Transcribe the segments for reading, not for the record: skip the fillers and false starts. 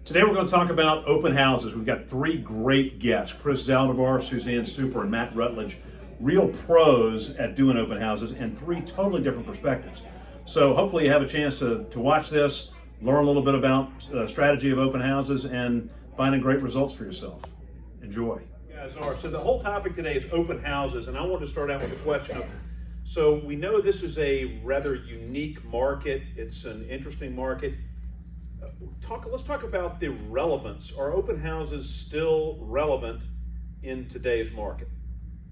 Today we're going to talk about open houses. We've got three great guests, Chris Zaldivar, Suzanne Super, and Matt Rutledge, real pros at doing open houses, and three totally different perspectives. So hopefully you have a chance to watch this, learn a little bit about the strategy of open houses, and finding great results for yourself. Enjoy. You guys are. So the whole topic today is open houses, and I want to start out with a question of, so we know this is a rather unique market. It's an interesting market. Let's talk about the relevance. Are open houses still relevant in today's market?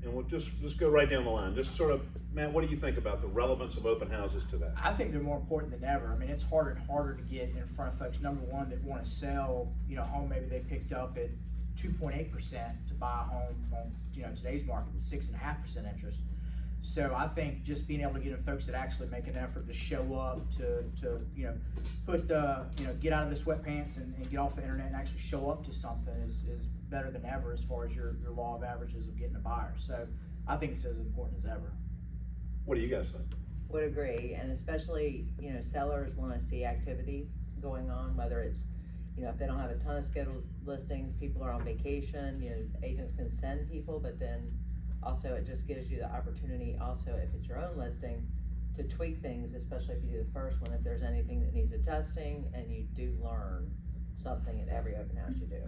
And we'll just go right down the line. Just sort of, Matt, what do you think about the relevance of open houses today? I think they're more important than ever. I mean, it's harder and harder to get in front of folks. Number one, that want to sell, a home maybe they picked up at 2.8% to buy a home on, today's market with 6.5% interest. So I think just being able to get in folks that actually make an effort to show up, to put get out of the sweatpants and get off the internet and actually show up to something is better than ever as far as your law of averages of getting a buyer. So I think it's as important as ever. What do you guys think? Would agree, and especially sellers want to see activity going on, whether it's if they don't have a ton of scheduled listings, people are on vacation, agents can send people, but then also it just gives you the opportunity also, if it's your own listing, to tweak things, especially if you do the first one, if there's anything that needs adjusting, and you do learn something at every open house you do.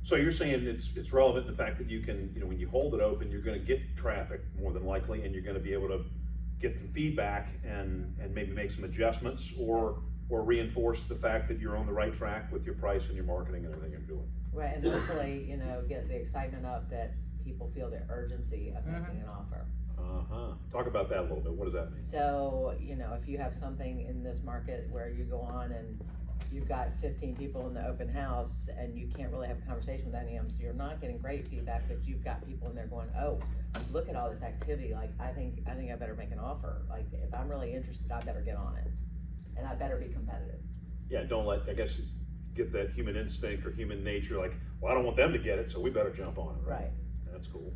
So you're saying it's relevant in the fact that you can, when you hold it open, you're going to get traffic more than likely, and you're going to be able to get some feedback and maybe make some adjustments or reinforce the fact that you're on the right track with your price and your marketing and everything you're doing. Right, and hopefully, get the excitement up that people feel the urgency of making an offer. Talk about that a little bit. What does that mean? So, if you have something in this market where you go on and you've got 15 people in the open house and you can't really have a conversation with any of them, so you're not getting great feedback, but you've got people in there going, oh, look at all this activity, like I think I better make an offer. Like if I'm really interested, I better get on it. And I better be competitive. Yeah, don't let, I guess, get that human instinct or human nature, like, well, I don't want them to get it, so we better jump on it. Right. That's cool.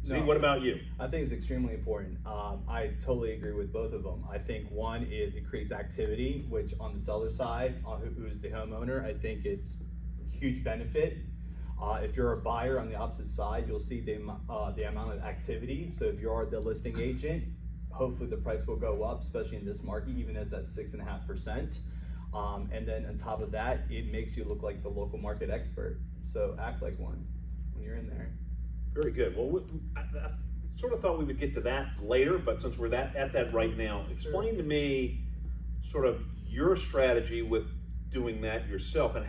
See, what about you? I think it's extremely important. I totally agree with both of them. I think one is it creates activity, which on the seller side, who's the homeowner, I think it's a huge benefit. If you're a buyer on the opposite side, you'll see the amount of activity. So if you're the listing agent, hopefully the price will go up, especially in this market, even as at 6.5%. And then on top of that, it makes you look like the local market expert. So act like one when you're in there. Very good. Well, I sort of thought we would get to that later, but since we're at that right now, explain to me sort of your strategy with doing that yourself, and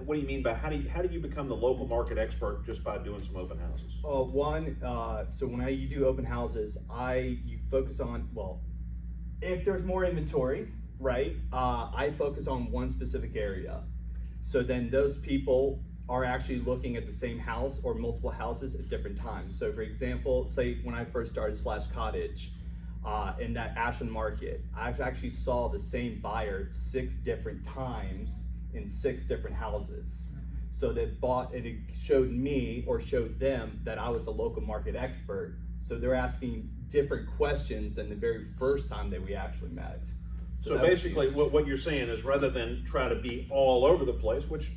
what do you mean by how do you become the local market expert just by doing some open houses? So when you do open houses, you focus on, well, if there's more inventory, right? I focus on one specific area. So then those people are actually looking at the same house or multiple houses at different times. So for example, say when I first started Slash Cottage in that Ashland market, I actually saw the same buyer 6 different times in 6 different houses. So it showed me or showed them that I was a local market expert. So they're asking different questions than the very first time that we actually met. So basically what you're saying is, rather than try to be all over the place, which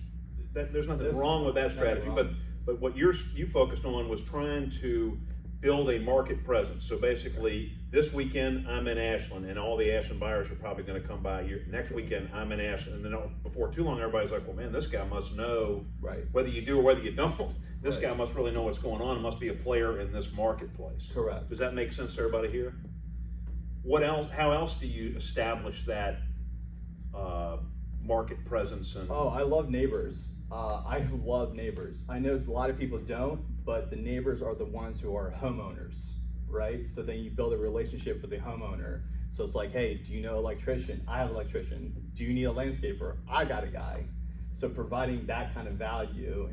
there's nothing wrong with that strategy, but what you focused on was trying to build a market presence. So basically, this weekend I'm in Ashland, and all the Ashland buyers are probably going to come by. Next weekend I'm in Ashland, and then before too long, everybody's like, well, man, this guy must know, right, whether you do or whether you don't. This guy must really know what's going on. It must be a player in this marketplace. Correct. Does that make sense to everybody here? What else? How else do you establish that market presence? I love neighbors. I love neighbors. I know a lot of people don't, but the neighbors are the ones who are homeowners, right? So then you build a relationship with the homeowner. So it's like, hey, do you know an electrician? I have an electrician. Do you need a landscaper? I got a guy. So providing that kind of value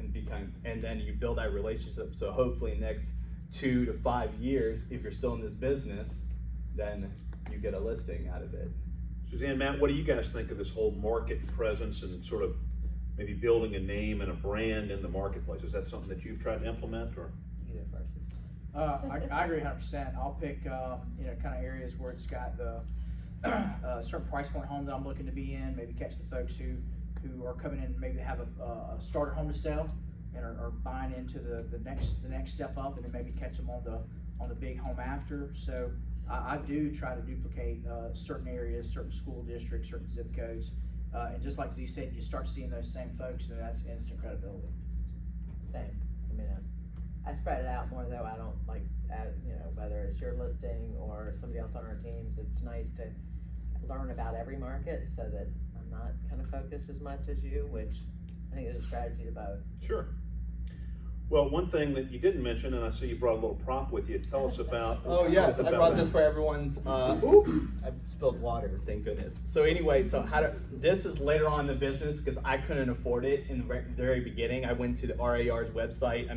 and then you build that relationship. So hopefully next 2 to 5 years, if you're still in this business, then you get a listing out of it. Suzanne, Matt, what do you guys think of this whole market presence and sort of maybe building a name and a brand in the marketplace? Is that something that you've tried to implement, or? You go first. I agree 100%. I'll pick kind of areas where it's got the certain price point home that I'm looking to be in. Maybe catch the folks who who are coming in, maybe have a starter home to sell and are buying into the next step up, and then maybe catch them on the big home after. So I do try to duplicate certain areas, certain school districts, certain zip codes, and just like Z said, you start seeing those same folks, and that's instant credibility. Same. I mean, I spread it out more though. I don't like, you know, whether it's your listing or somebody else on our teams, it's nice to learn about every market so that I'm not kind of focused as much as you, which I think is a strategy to both. Sure. Well, one thing that you didn't mention, and I see you brought a little prop with you. Tell us about. Oh yes, I about brought that. this for everyone's. Oops, I spilled water. Thank goodness. So anyway, this is later on in the business because I couldn't afford it in the very beginning. I went to the RAR's website,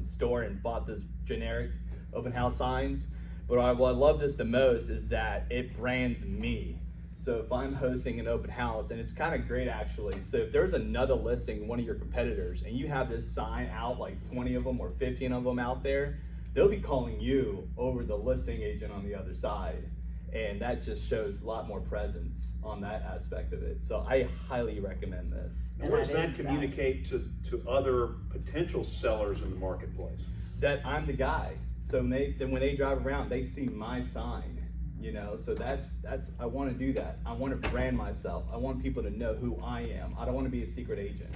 store, and bought this generic open house signs. But what I love this the most is that it brands me. So if I'm hosting an open house, and it's kind of great actually, so if there's another listing, one of your competitors, and you have this sign out, like 20 of them or 15 of them out there, they'll be calling you over the listing agent on the other side. And that just shows a lot more presence on that aspect of it. So I highly recommend this. And what does that communicate to other potential sellers in the marketplace? That I'm the guy. So when they drive around, they see my sign. You know, so that's I want to do that. I want to brand myself. I want people to know who I am. I don't want to be a secret agent.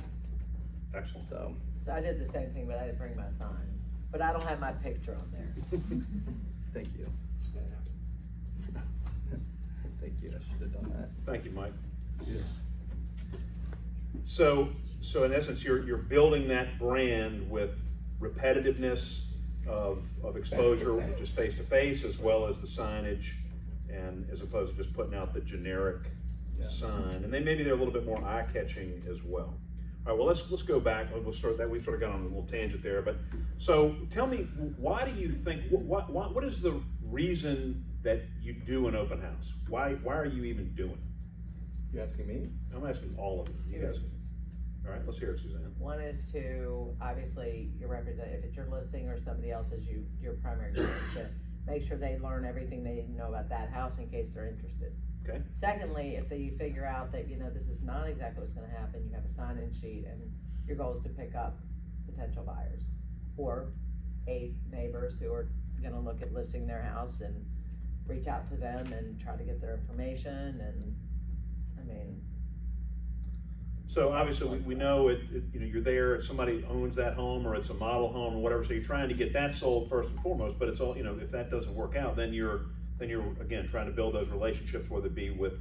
Excellent. So I did the same thing, but I didn't bring my sign. But I don't have my picture on there. thank you. Thank you. I should have done that. Thank you, Mike. Yeah. So in essence, you're building that brand with repetitiveness of exposure, which is face to face, as well as the signage, and as opposed to just putting out the generic sign. And then maybe they're a little bit more eye-catching as well. All right, well, let's go back. We'll start that. We sort of got on a little tangent there, but so tell me, why do you think? What is the reason that you do an open house? Why are you even doing it? You asking me? I'm asking all of you. You guys. All right, let's hear it, Suzanne. One is to, obviously, if it's your listing or somebody else's, your primary goal is to make sure they learn everything they need to know about that house in case they're interested. Okay. Secondly, if you figure out that, this is not exactly what's gonna happen, you have a sign-in sheet, and your goal is to pick up potential buyers or neighbors who are gonna look at listing their house and reach out to them and try to get their information, and, So obviously we know you're there, somebody owns that home or it's a model home or whatever, so you're trying to get that sold first and foremost, but it's all, if that doesn't work out, then you're again trying to build those relationships, whether it be with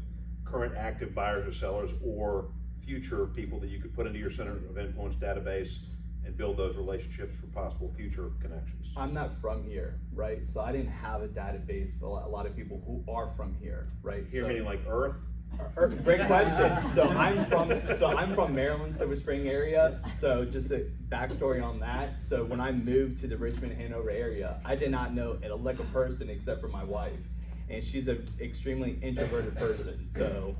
current active buyers or sellers or future people that you could put into your center of influence database and build those relationships for possible future connections. I'm not from here, right? So I didn't have a database of a lot of people who are from here, right? Here meaning like Earth? Great question. So I'm from Maryland, Silver Spring area. So just a backstory on that. So when I moved to the Richmond, Hanover area, I did not know a lick of person except for my wife, and she's an extremely introverted person. So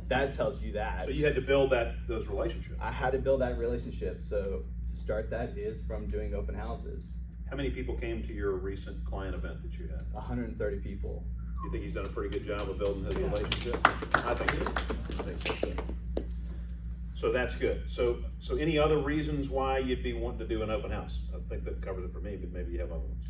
that tells you that. So you had to build those relationships. I had to build that relationship. So to start that is from doing open houses. How many people came to your recent client event that you had? 130 people. You think he's done a pretty good job of building his relationship? I think so. So that's good. So any other reasons why you'd be wanting to do an open house? I think that covers it for me, but maybe you have other ones.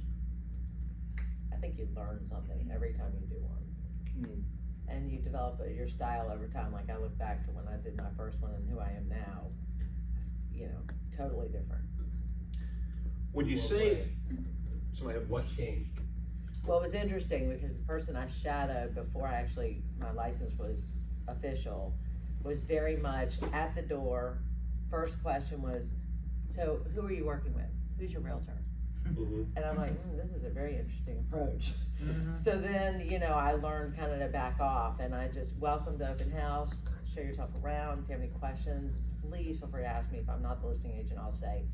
I think you learn something every time you do one. And you develop your style over time. Like I look back to when I did my first one and who I am now, totally different. Would you say, somebody have What changed? Well, it was interesting because the person I shadowed before my license was official was very much at the door. First question was, so who are you working with? Who's your realtor? Mm-hmm. And I'm like, this is a very interesting approach. So then, I learned kind of to back off, and I just welcome the open house, show yourself around. If you have any questions, please feel free to ask me. If I'm not the listing agent, I'll say,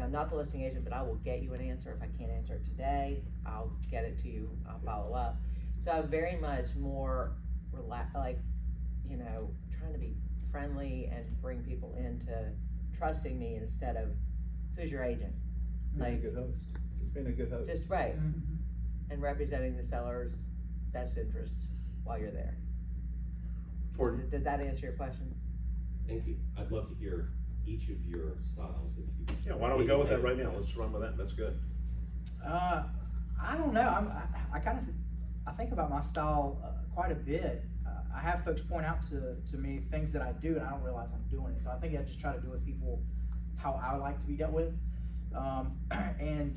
I'm not the listing agent, but I will get you an answer. If I can't answer it today, I'll get it to you, I'll follow up. So I'm very much more trying to be friendly and bring people into trusting me instead of, who's your agent? Being a good host. Just being a good host. Just right. And representing the seller's best interest while you're there. Does that answer your question? Thank you. I'd love to hear each of your styles. If you, Yeah, why don't we go with that right now? Let's run with that. That's good. I don't know. I think about my style quite a bit. I have folks point out to me things that I do, and I don't realize I'm doing it. So I think I just try to do with people how I like to be dealt with. And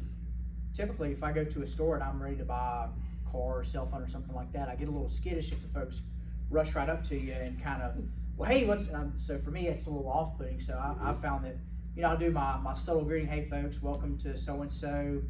typically, if I go to a store and I'm ready to buy a car or cell phone or something like that, I get a little skittish if the folks rush right up to you and kind of, well, hey, so for me, it's a little off-putting. So I found that, I'll do my subtle greeting. Hey, folks, welcome to so-and-so.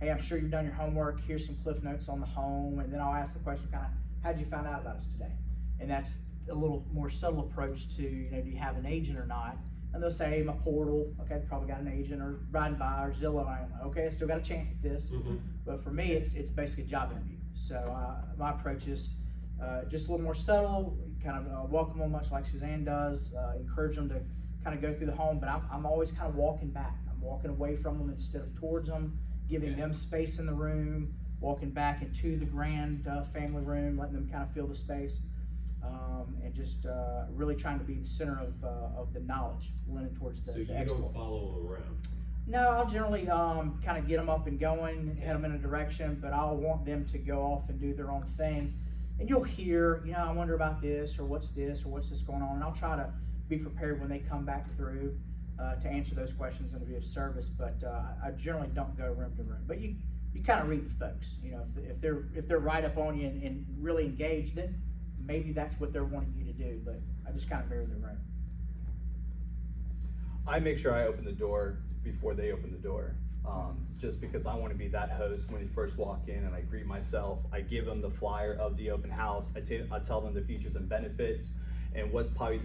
Hey, I'm sure you've done your homework. Here's some cliff notes on the home. And then I'll ask the question kind of, how'd you find out about us today? And that's a little more subtle approach to, do you have an agent or not? And they'll say, my portal, okay, probably got an agent, or riding by, or Zillow. I'm like, okay, I still got a chance at this. Mm-hmm. But for me, it's basically a job interview. So my approach is just a little more subtle, kind of welcome them much like Suzanne does, encourage them to kind of go through the home, but I'm always kind of walking back. I'm walking away from them instead of towards them, giving them space in the room, walking back into the grand family room, letting them kind of feel the space, and just really trying to be the center of the knowledge, leaning towards the So you export. don't follow them around? No, I'll generally kind of get them up and going, head them in a direction, but I'll want them to go off and do their own thing. And you'll hear, I wonder about this, or what's this going on, and I'll try to be prepared when they come back through to answer those questions and to be of service. But I generally don't go room to room. But you kind of read the folks. If they're right up on you and really engaged, then maybe that's what they're wanting you to do. But I just kind of mirror the room. I make sure I open the door before they open the door. Just because I want to be that host when they first walk in, and I greet myself. I give them the flyer of the open house. I tell them the features and benefits and what's probably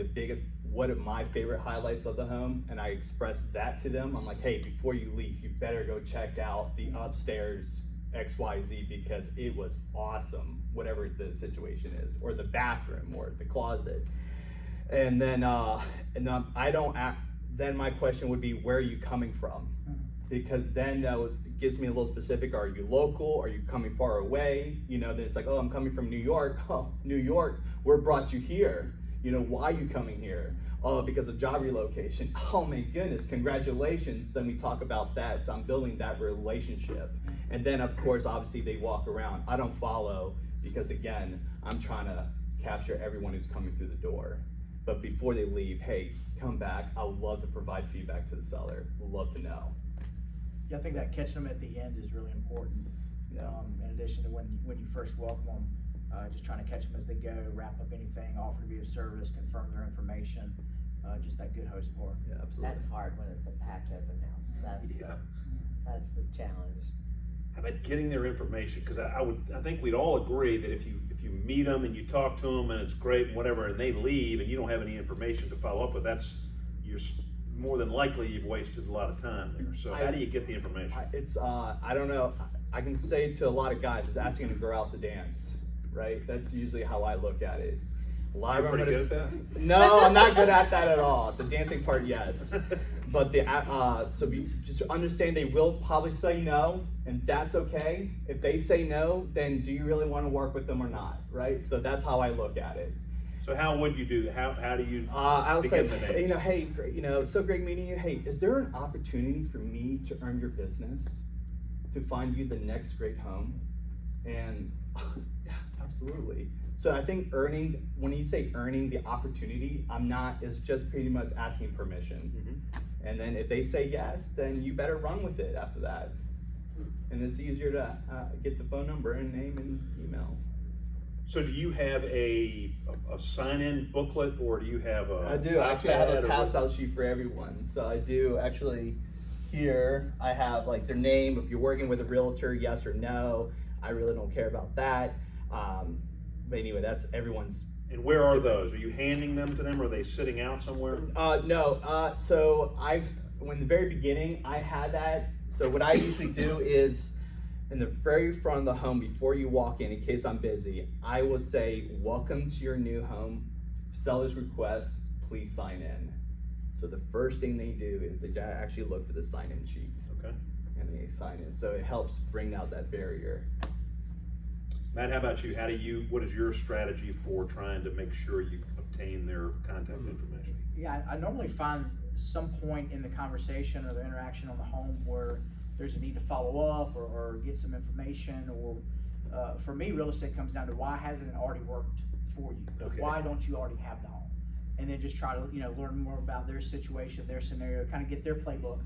what are my favorite highlights of the home, and I express that to them. I'm like, hey, before you leave, you better go check out the upstairs XYZ because it was awesome, whatever the situation is, or the bathroom or the closet. And then then my question would be, where are you coming from? Because then that gives me a little specific. Are you local? Are you coming far away? Then it's like, oh, I'm coming from New York. Oh, New York, what brought you here? Why are you coming here? Oh, because of job relocation. Oh my goodness, congratulations. Then we talk about that. So I'm building that relationship. And then of course, obviously they walk around. I don't follow because again, I'm trying to capture everyone who's coming through the door. But before they leave, hey, come back. I would love to provide feedback to the seller. Would love to know. Yeah, I think that catching them at the end is really important. In addition to when you first welcome them, just trying to catch them as they go, wrap up anything, offer to be of service, confirm their information, just that good host part. Yeah, absolutely. That's hard when it's a packed open house. That's the challenge. How about getting their information? Because I think we'd all agree that if you meet them and you talk to them and it's great and whatever, and they leave and you don't have any information to follow up with, you're more than likely you've wasted a lot of time there. So how do you get the information? I don't know. I can say to a lot of guys, it's asking them to go out to dance, right? That's usually how I look at it. A lot You're of them pretty good at that? No, I'm not good at that at all. The dancing part, yes. But just understand they will probably say no, and that's okay. If they say no, then do you really want to work with them or not, right? So that's how I look at it. So how would you do that? How do you I'll say, begin the names? hey, so great meeting you. Hey, is there an opportunity for me to earn your business, to find you the next great home? And yeah, absolutely. So I think when you say earning the opportunity, it's just pretty much asking permission. Mm-hmm. And then if they say yes, then you better run with it after that. And it's easier to get the phone number and name and email. So do you have a sign-in booklet, or do you have a I do. Actually, I have a iPad or pass-out sheet for everyone. So I do actually. Here I have like their name. If you're working with a realtor, yes or no. I really don't care about that. But anyway, that's everyone's. And where are those? Are you handing them to them, or are they sitting out somewhere? No. So when the very beginning, I had that. So what I usually do is, in the very front of the home, before you walk in case I'm busy, I will say, welcome to your new home, seller's request, please sign in. So the first thing they do is they actually look for the sign-in sheet. Okay. And they sign in. So it helps bring out that barrier. Matt, how about you? What is your strategy for trying to make sure you maintain their contact information? Yeah, I normally find some point in the conversation or the interaction on the home where there's a need to follow up or get some information, or for me, real estate comes down to why hasn't it already worked for you? Okay. Why don't you already have the home? And then just try to, learn more about their situation, their scenario, kind of get their playbook.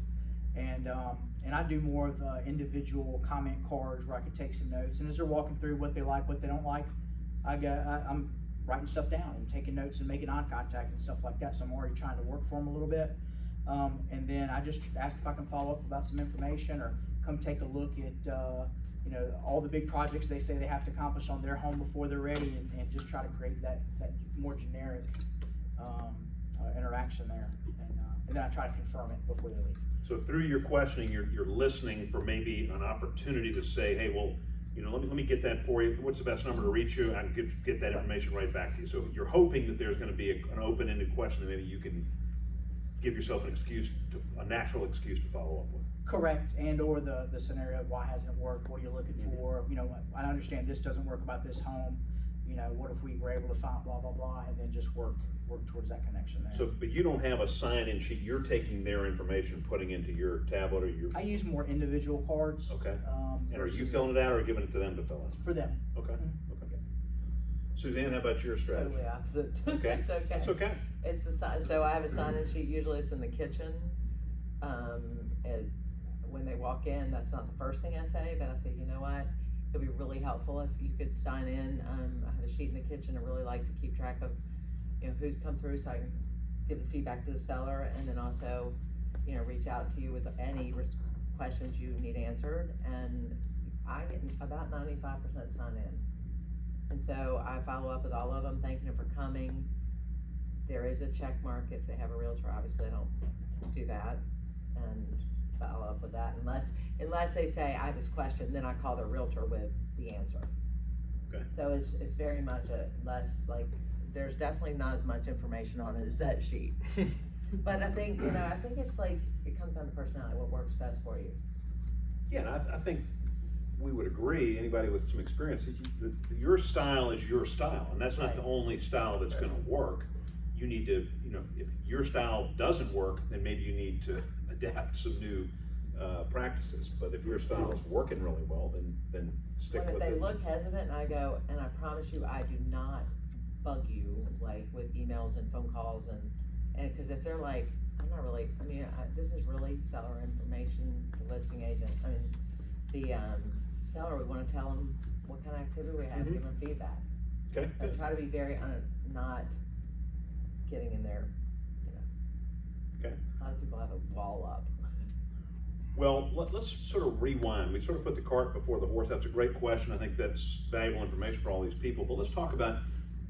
And I do more of individual comment cards where I can take some notes. And as they're walking through what they like, what they don't like, I'm writing stuff down and taking notes and making eye contact and stuff like that. So I'm already trying to work for them a little bit. And then I just ask if I can follow up about some information or come take a look at, all the big projects they say they have to accomplish on their home before they're ready, and just try to create that more generic interaction there. And then I try to confirm it before they leave. So through your questioning, you're listening for maybe an opportunity to say, hey, well, let me get that for you. What's the best number to reach you? I can get that information right back to you. So you're hoping that there's going to be an open-ended question that maybe you can give yourself a natural excuse to follow up with. Correct, and or the scenario of why hasn't it worked, what are you looking for, I understand this doesn't work about this home, what if we were able to find blah, blah, blah, and then just work towards that connection there. So, but you don't have a sign-in sheet, you're taking their information, putting into your tablet or your... I use more individual cards. Okay. And are you versus- filling it out or giving it to them to fill out? For them. Okay, Mhm. okay. Suzanne, how about your strategy? Totally opposite. Okay. It's okay. It's okay. It's the sign, so I have a sign-in sheet, usually it's in the kitchen. And when they walk in, that's not the first thing I say, but I say, you know what? It'd be really helpful if you could sign in. I have a sheet in the kitchen. I really like to keep track of, who's come through, so I can give the feedback to the seller, and then also, reach out to you with any questions you need answered. And I get about 95% sign in. And so I follow up with all of them, thanking them for coming. There is a check mark if they have a realtor. Obviously, I don't do that, and follow up with that unless they say I have this question, then I call the realtor with the answer. Okay. So it's very much less, like, there's definitely not as much information on it as that sheet. But I think it's like, it comes down to personality, what works best for you. Yeah, and I think we would agree, anybody with some experience, your style is your style, and that's not Right. the only style that's gonna work. You need to, if your style doesn't work, then maybe you need to adapt some new practices. But if your style is working really well, then stick When if with they it. look hesitant, I go, and I promise you, I do not bug you, like, with emails and phone calls, and cause if they're like, I'm not really, this is really seller information, the listing agent, the seller, we wanna tell them what kind of activity we have, Mhm. give them feedback. Okay, I good. try to be very, not getting in there, Okay. A lot of people have a wall up. Well, let's sort of rewind. We sort of put the cart before the horse. That's a great question. I think that's valuable information for all these people. But let's talk about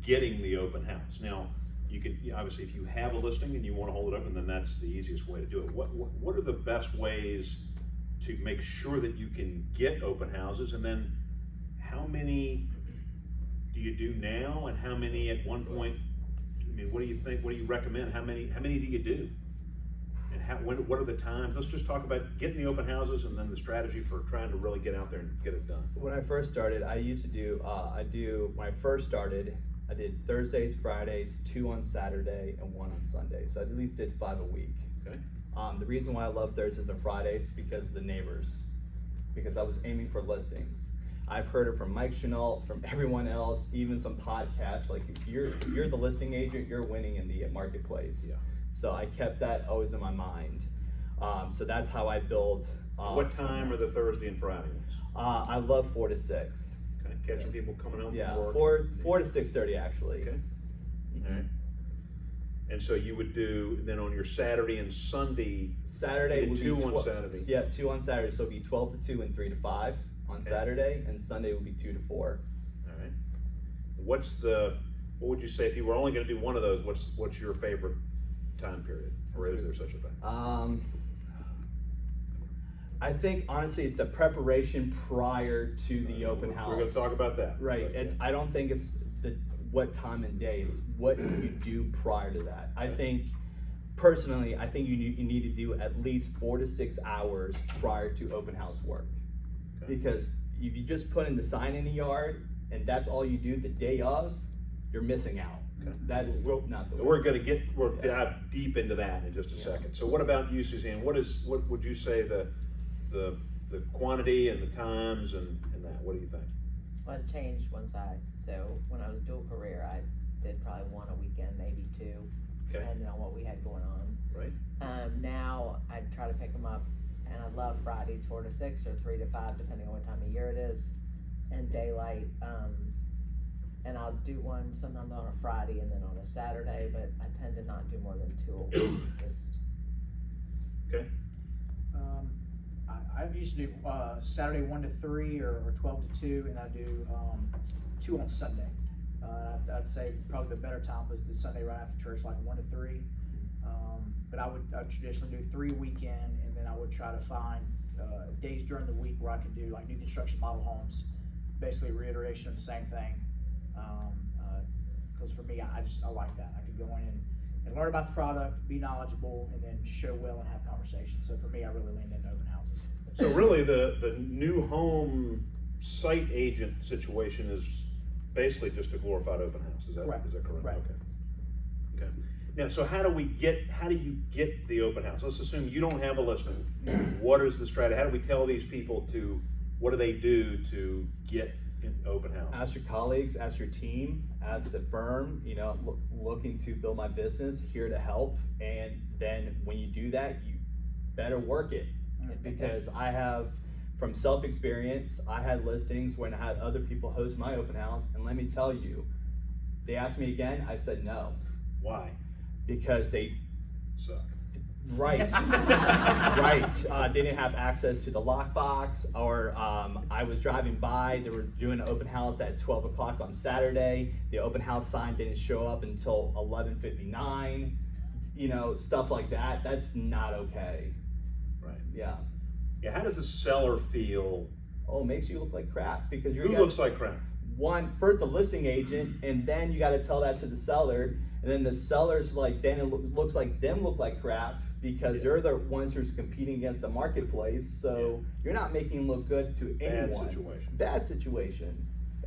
getting the open house. Now, you could, obviously, if you have a listing and you want to hold it open, then that's the easiest way to do it. What are the best ways to make sure that you can get open houses? And then how many do you do now, and how many at one point? What do you think? What do you recommend? How many do you do? And what are the times? Let's just talk about getting the open houses and then the strategy for trying to really get out there and get it done. When I first started, I used to do, when I first started, I did Thursdays, Fridays, 2 on Saturday, and 1 on Sunday. So I at least did 5 a week. Okay. The reason why I love Thursdays and Fridays because of the neighbors, because I was aiming for listings. I've heard it from Mike Chenault, from everyone else, even some podcasts. Like, if you're the listing agent, you're winning in the marketplace. Yeah. So I kept that always in my mind. So that's how I build. What time are the Thursday and Friday ones? I love 4 to 6. Okay. Catching people coming home Yeah, from work. 4 to 6:30 actually. Okay. All right. And so you would do, then on your Saturday and Sunday, Saturday you would did be 2 on Saturday. Yeah, 2 on Saturday. So it'd be 12 to 2 and 3 to 5 on Okay. Saturday, and Sunday would be 2 to 4. All right. What would you say if you were only gonna do one of those, what's your favorite time period? Or is there such a thing? I think honestly it's the preparation prior to the open house. We're gonna talk about that. Right. I don't think it's what time and day. It's what you do prior to that. I think personally, you need to do at least 4 to 6 hours prior to open house work. Okay. Because if you just put in the sign in the yard and that's all you do the day of, you're missing out. Okay. That's We'll- not the way. we'll dive deep into that in just a second. So what about you, Suzanne? What would you say the quantity and the times and that? What do you think? Well, it changed once so when I was dual career, I did probably one a weekend, maybe two, Okay. depending on what we had going on. Right. Now I try to pick them up, and I love Fridays 4 to 6 or 3 to 5, depending on what time of year it is, and daylight. And I'll do one sometimes on a Friday and then on a Saturday, but I tend to not do more than 2 a week. Just Okay. I used to do Saturday 1 to 3 or 12 to 2, and I do 2 on Sunday. I'd say probably the better time was the Sunday right after church, like 1 to 3. But I'd traditionally do 3 weekend, and then I would try to find days during the week where I could do like new construction model homes, basically reiteration of the same thing. Because for me, I like that. I could go in and learn about the product, be knowledgeable, and then show well and have conversations. So for me, I really leaned into open houses. So really, the new home site agent situation is basically just a glorified open house. Is that Correct. correct? Right. Okay. Now, so how do you get the open house? Let's assume you don't have a listing. What is the strategy? How do we tell these people what do they do to get an open house? Ask your colleagues, ask your team, ask the firm, looking to build my business, here to help. And then when you do that, you better work it. Because I have, from self-experience, I had listings when I had other people host my open house, and let me tell you, they asked me again, I said no. Why? Because they, Suck. right, right, they didn't have access to the lockbox, or I was driving by, they were doing an open house at 12 o'clock on Saturday, the open house sign didn't show up until 11:59, stuff like that. That's not okay. Right. Yeah. Yeah. How does the seller feel? Oh, it makes you look like crap, because you're Who looks like crap? first the listing agent, and then you got to tell that to the seller, and then the seller's like, then it looks like them look like crap, because they're the ones who's competing against the marketplace. So you're not making them look good to anyone. Bad situation.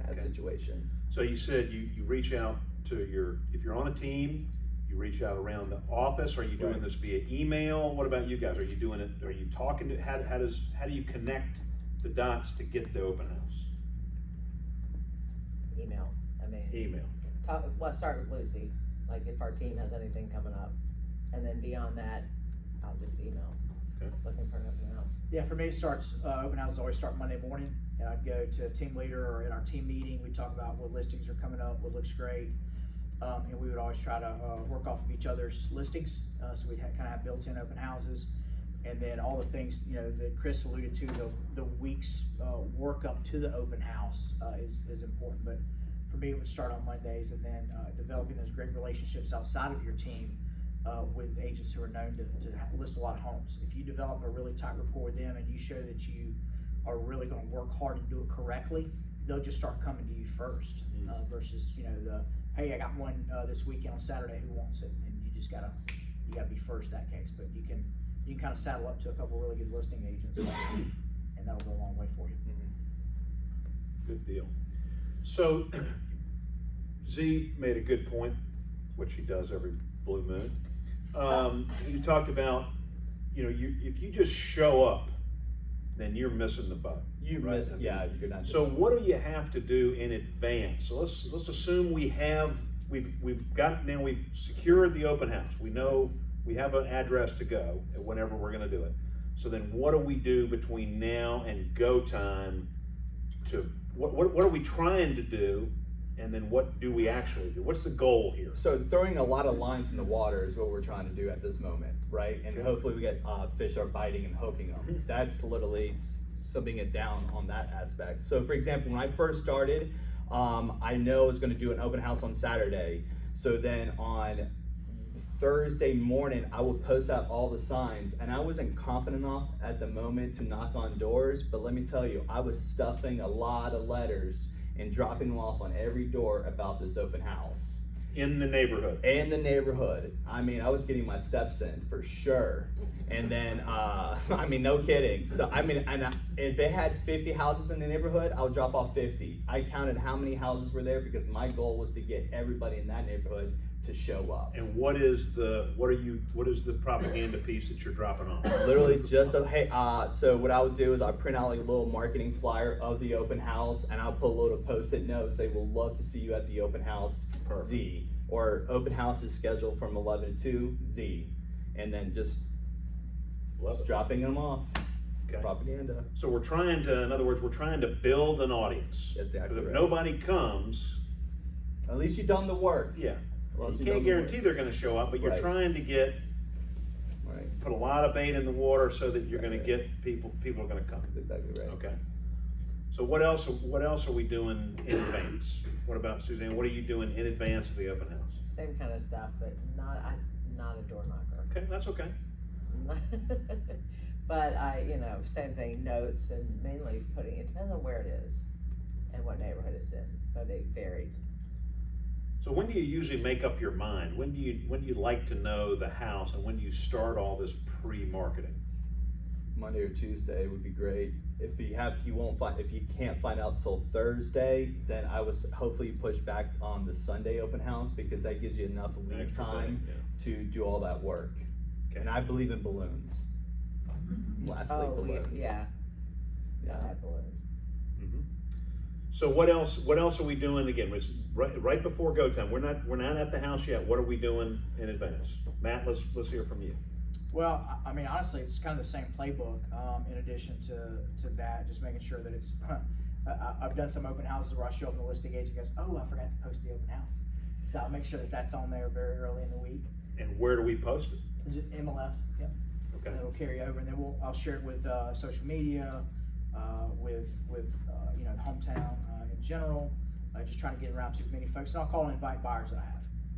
Okay. Situation. So you said you reach out to if you're on a team, you reach out around the office. Are you doing Right. this via email? What about you guys? Are you doing it? Are you talking to? How do you connect the dots to get the open house? email. Email. Start with Lucy, like if our team has anything coming up. And then beyond that, I'll just email. Okay. Looking for an open house. Yeah, for me, it starts, open houses always start Monday morning, and I'd go to a team leader or in our team meeting, we talk about what listings are coming up, what looks great. And we would always try to work off of each other's listings, so we'd kind of have built-in open houses. And then all the things, that Chris alluded to, the week's work up to the open house is important. But for me, it would start on Mondays, and then developing those great relationships outside of your team with agents who are known to list a lot of homes. If you develop a really tight rapport with them and you show that you are really going to work hard and do it correctly, they'll just start coming to you first, versus hey, I got one this weekend on Saturday, who wants it? And you gotta be first in that case. But you can kind of saddle up to a couple really good listing agents, and that'll go a long way for you. Good deal. So Z made a good point, which he does every blue moon. You talked about, if you just show up, then you're missing the boat. You're not. So what do you have to do in advance? So let's assume we've secured the open house. We know we have an address to go whenever we're going to do it. So then what do we do between now and go time? What are we trying to do? And then what do we actually do? What's the goal here? So throwing a lot of lines in the water is what we're trying to do at this moment, right? And Okay. hopefully we get fish are biting and hooking them. That's literally subbing it down on that aspect. So for example, when I first started, I know I was going to do an open house on Saturday. So then on Thursday morning, I would post out all the signs, and I wasn't confident enough at the moment to knock on doors, but let me tell you, I was stuffing a lot of letters and dropping them off on every door about this open house. in the neighborhood. In the neighborhood. I mean, I was getting my steps in for sure. And then, I mean, no kidding. So, I mean, if it had 50 houses in the neighborhood, I would drop off 50. I counted how many houses were there because my goal was to get everybody in that neighborhood to show up. And what is the propaganda piece that you're dropping off? Literally just so what I would do is I print out like a little marketing flyer of the open house, and I'll put a little post-it note say we'll love to see you at the open house. Perfect. Z, or open house is scheduled from 11 to 2 Z, and then just dropping them off. Okay. Propaganda. So we're trying to build an audience. That's exactly Because if right. nobody comes, At least you've done the work. yeah. Well, You you've can't done the guarantee work. they're gonna show up, but you're Right. trying to Right. put a lot of bait in the water so that you're gonna get people are gonna come. That's exactly right. Okay. So what else are we doing in advance? What about Suzanne? What are you doing in advance of the open house? Same kind of stuff, but not a door knocker. Okay, that's okay. But same thing, notes, and mainly it depends on where it is and what neighborhood it's in, but it varies. So when do you usually make up your mind? When do you like to know the house, and when do you start all this pre-marketing? Monday or Tuesday would be great. If you can't find out till Thursday, then I was hopefully push back on the Sunday open house because that gives you enough lead Extra time day, to do all that work. Okay. And I believe in balloons. Lastly, balloons. Yeah. Yeah. I have balloons. Mhm. So what else are we doing again? It's right before go time. We're not at the house yet. What are we doing in advance? Matt, let's hear from you. Well, I mean, honestly, it's kind of the same playbook. In addition to that, just making sure that it's. I've done some open houses where I show up in the listing agent and goes, "Oh, I forgot to post the open house," so I'll make sure that that's on there very early in the week. And where do we post it? Just MLS, yep. Okay. And it'll carry over, and then I'll share it with social media, with hometown in general. Just trying to get around to as many folks. And I'll call and invite buyers that I have.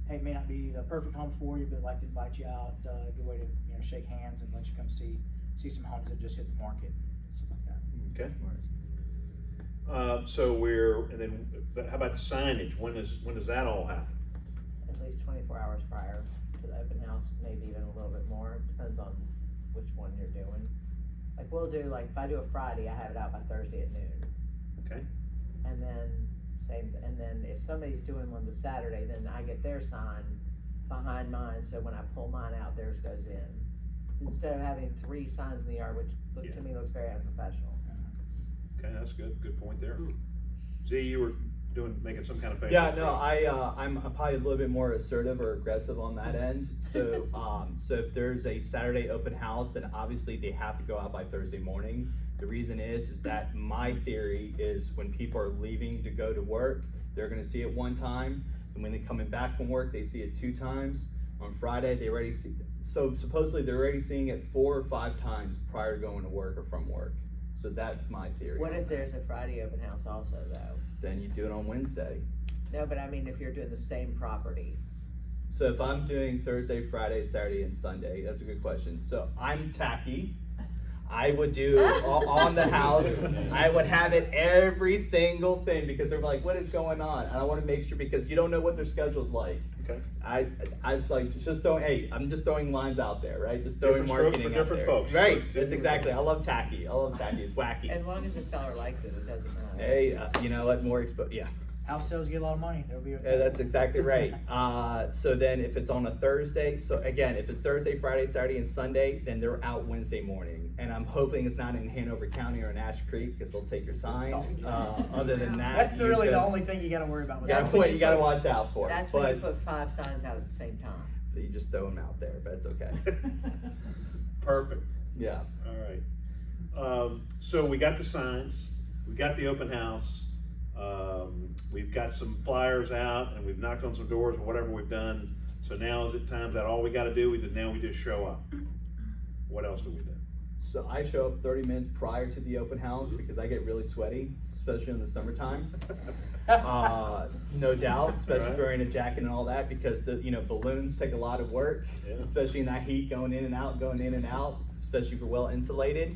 Hey, it may not be the perfect home for you, but I'd like to invite you out. Good way to shake hands and let you come see some homes that just hit the market, stuff like that. Okay. How about the signage? When does that all happen? At least 24 hours prior to the open house, maybe even a little bit more, depends on which one you're doing. Like we'll do, if I do a Friday, I have it out by Thursday at noon. Okay. And then if somebody's doing one the Saturday, then I get their sign behind mine, so when I pull mine out, theirs goes in. Instead of having 3 signs in the yard, which to me looks very unprofessional. Okay, that's good. Good point there. Z, you were making some kind of Facebook Yeah, no, page. I'm probably a little bit more assertive or aggressive on that end. So, so if there's a Saturday open house, then obviously they have to go out by Thursday morning. The reason is that my theory is when people are leaving to go to work, they're gonna see it one time, and when they're coming back from work, they see it 2 times. On Friday, they already see, so supposedly they're already seeing it 4 or 5 times prior to going to work or from work. So that's my theory. What on if that. there's a Friday open house also, though? Then you do it on Wednesday. No, but I mean, if you're doing the same property. So if I'm doing Thursday, Friday, Saturday, and Sunday, that's a good question. So I'm tacky. I would do on the house, I would have it every single thing because they're like, what is going on? And I want to make sure because you don't know what their schedule's like. Okay. I was like, I'm just throwing lines out there, right? Just throwing Different strokes marketing for out different there. folks. Right, Right. that's exactly, I love tacky. It's wacky. As long as the seller likes it doesn't matter. Hey, you know what, more yeah. House sales get a lot of money. They'll be okay. Yeah, that's exactly right. So then if it's on a Thursday, so again, if it's Thursday, Friday, Saturday, and Sunday, then they're out Wednesday morning. And I'm hoping it's not in Hanover County or in Ash Creek because they'll take your signs. Other than that, That's really the just- only thing you got to worry about. With You that. gotta, you gotta watch out for. That's but when you put 5 signs out at the same time. you just throw them out there, but it's okay. Perfect. Yeah. All right. So we got the signs, we got the open house, we've got some flyers out, and we've knocked on some doors or whatever we've done. So now is it time that all we got to do? We just show up. What else do we do? So I show up 30 minutes prior to the open house because I get really sweaty, especially in the summertime. No doubt, especially Right. wearing a jacket and all that, because the balloons take a lot of work, Yeah. especially in that heat going in and out, especially if you're well insulated.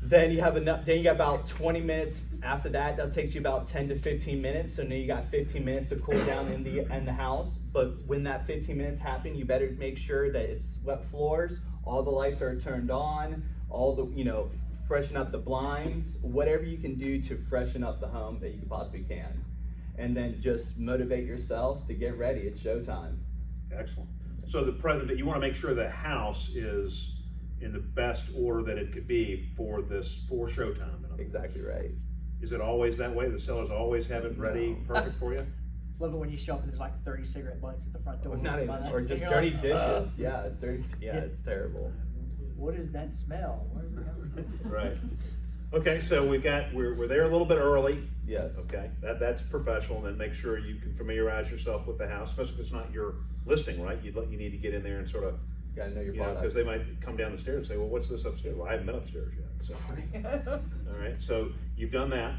Then you have enough. Then you got about 20 minutes after that. That takes you about 10 to 15 minutes. So now you got 15 minutes to cool down in the house. But when that 15 minutes happen, you better make sure that it's swept floors, all the lights are turned on, all the freshen up the blinds, whatever you can do to freshen up the home that you possibly can, and then just motivate yourself to get ready. It's showtime. Excellent. So the president, you want to make sure the house is in the best order that it could be for showtime. Exactly right. Is it always that way? The sellers always have it ready, perfect for you? Love it when you show up and there's like 30 cigarette butts at the front door. Not even, or just You're dirty like, dishes. Yeah, dirty. Yeah, it's terrible. What is that smell? Where is it coming from? Right. Okay, so we're there a little bit early. Yes. Okay, that's professional. And then make sure you can familiarize yourself with the house, especially if it's not your listing, right? You need to get in there and sort of, You gotta know your because product. they might come down the stairs and say, well, what's this upstairs? Well, I haven't been upstairs yet. So, all right. So you've done that.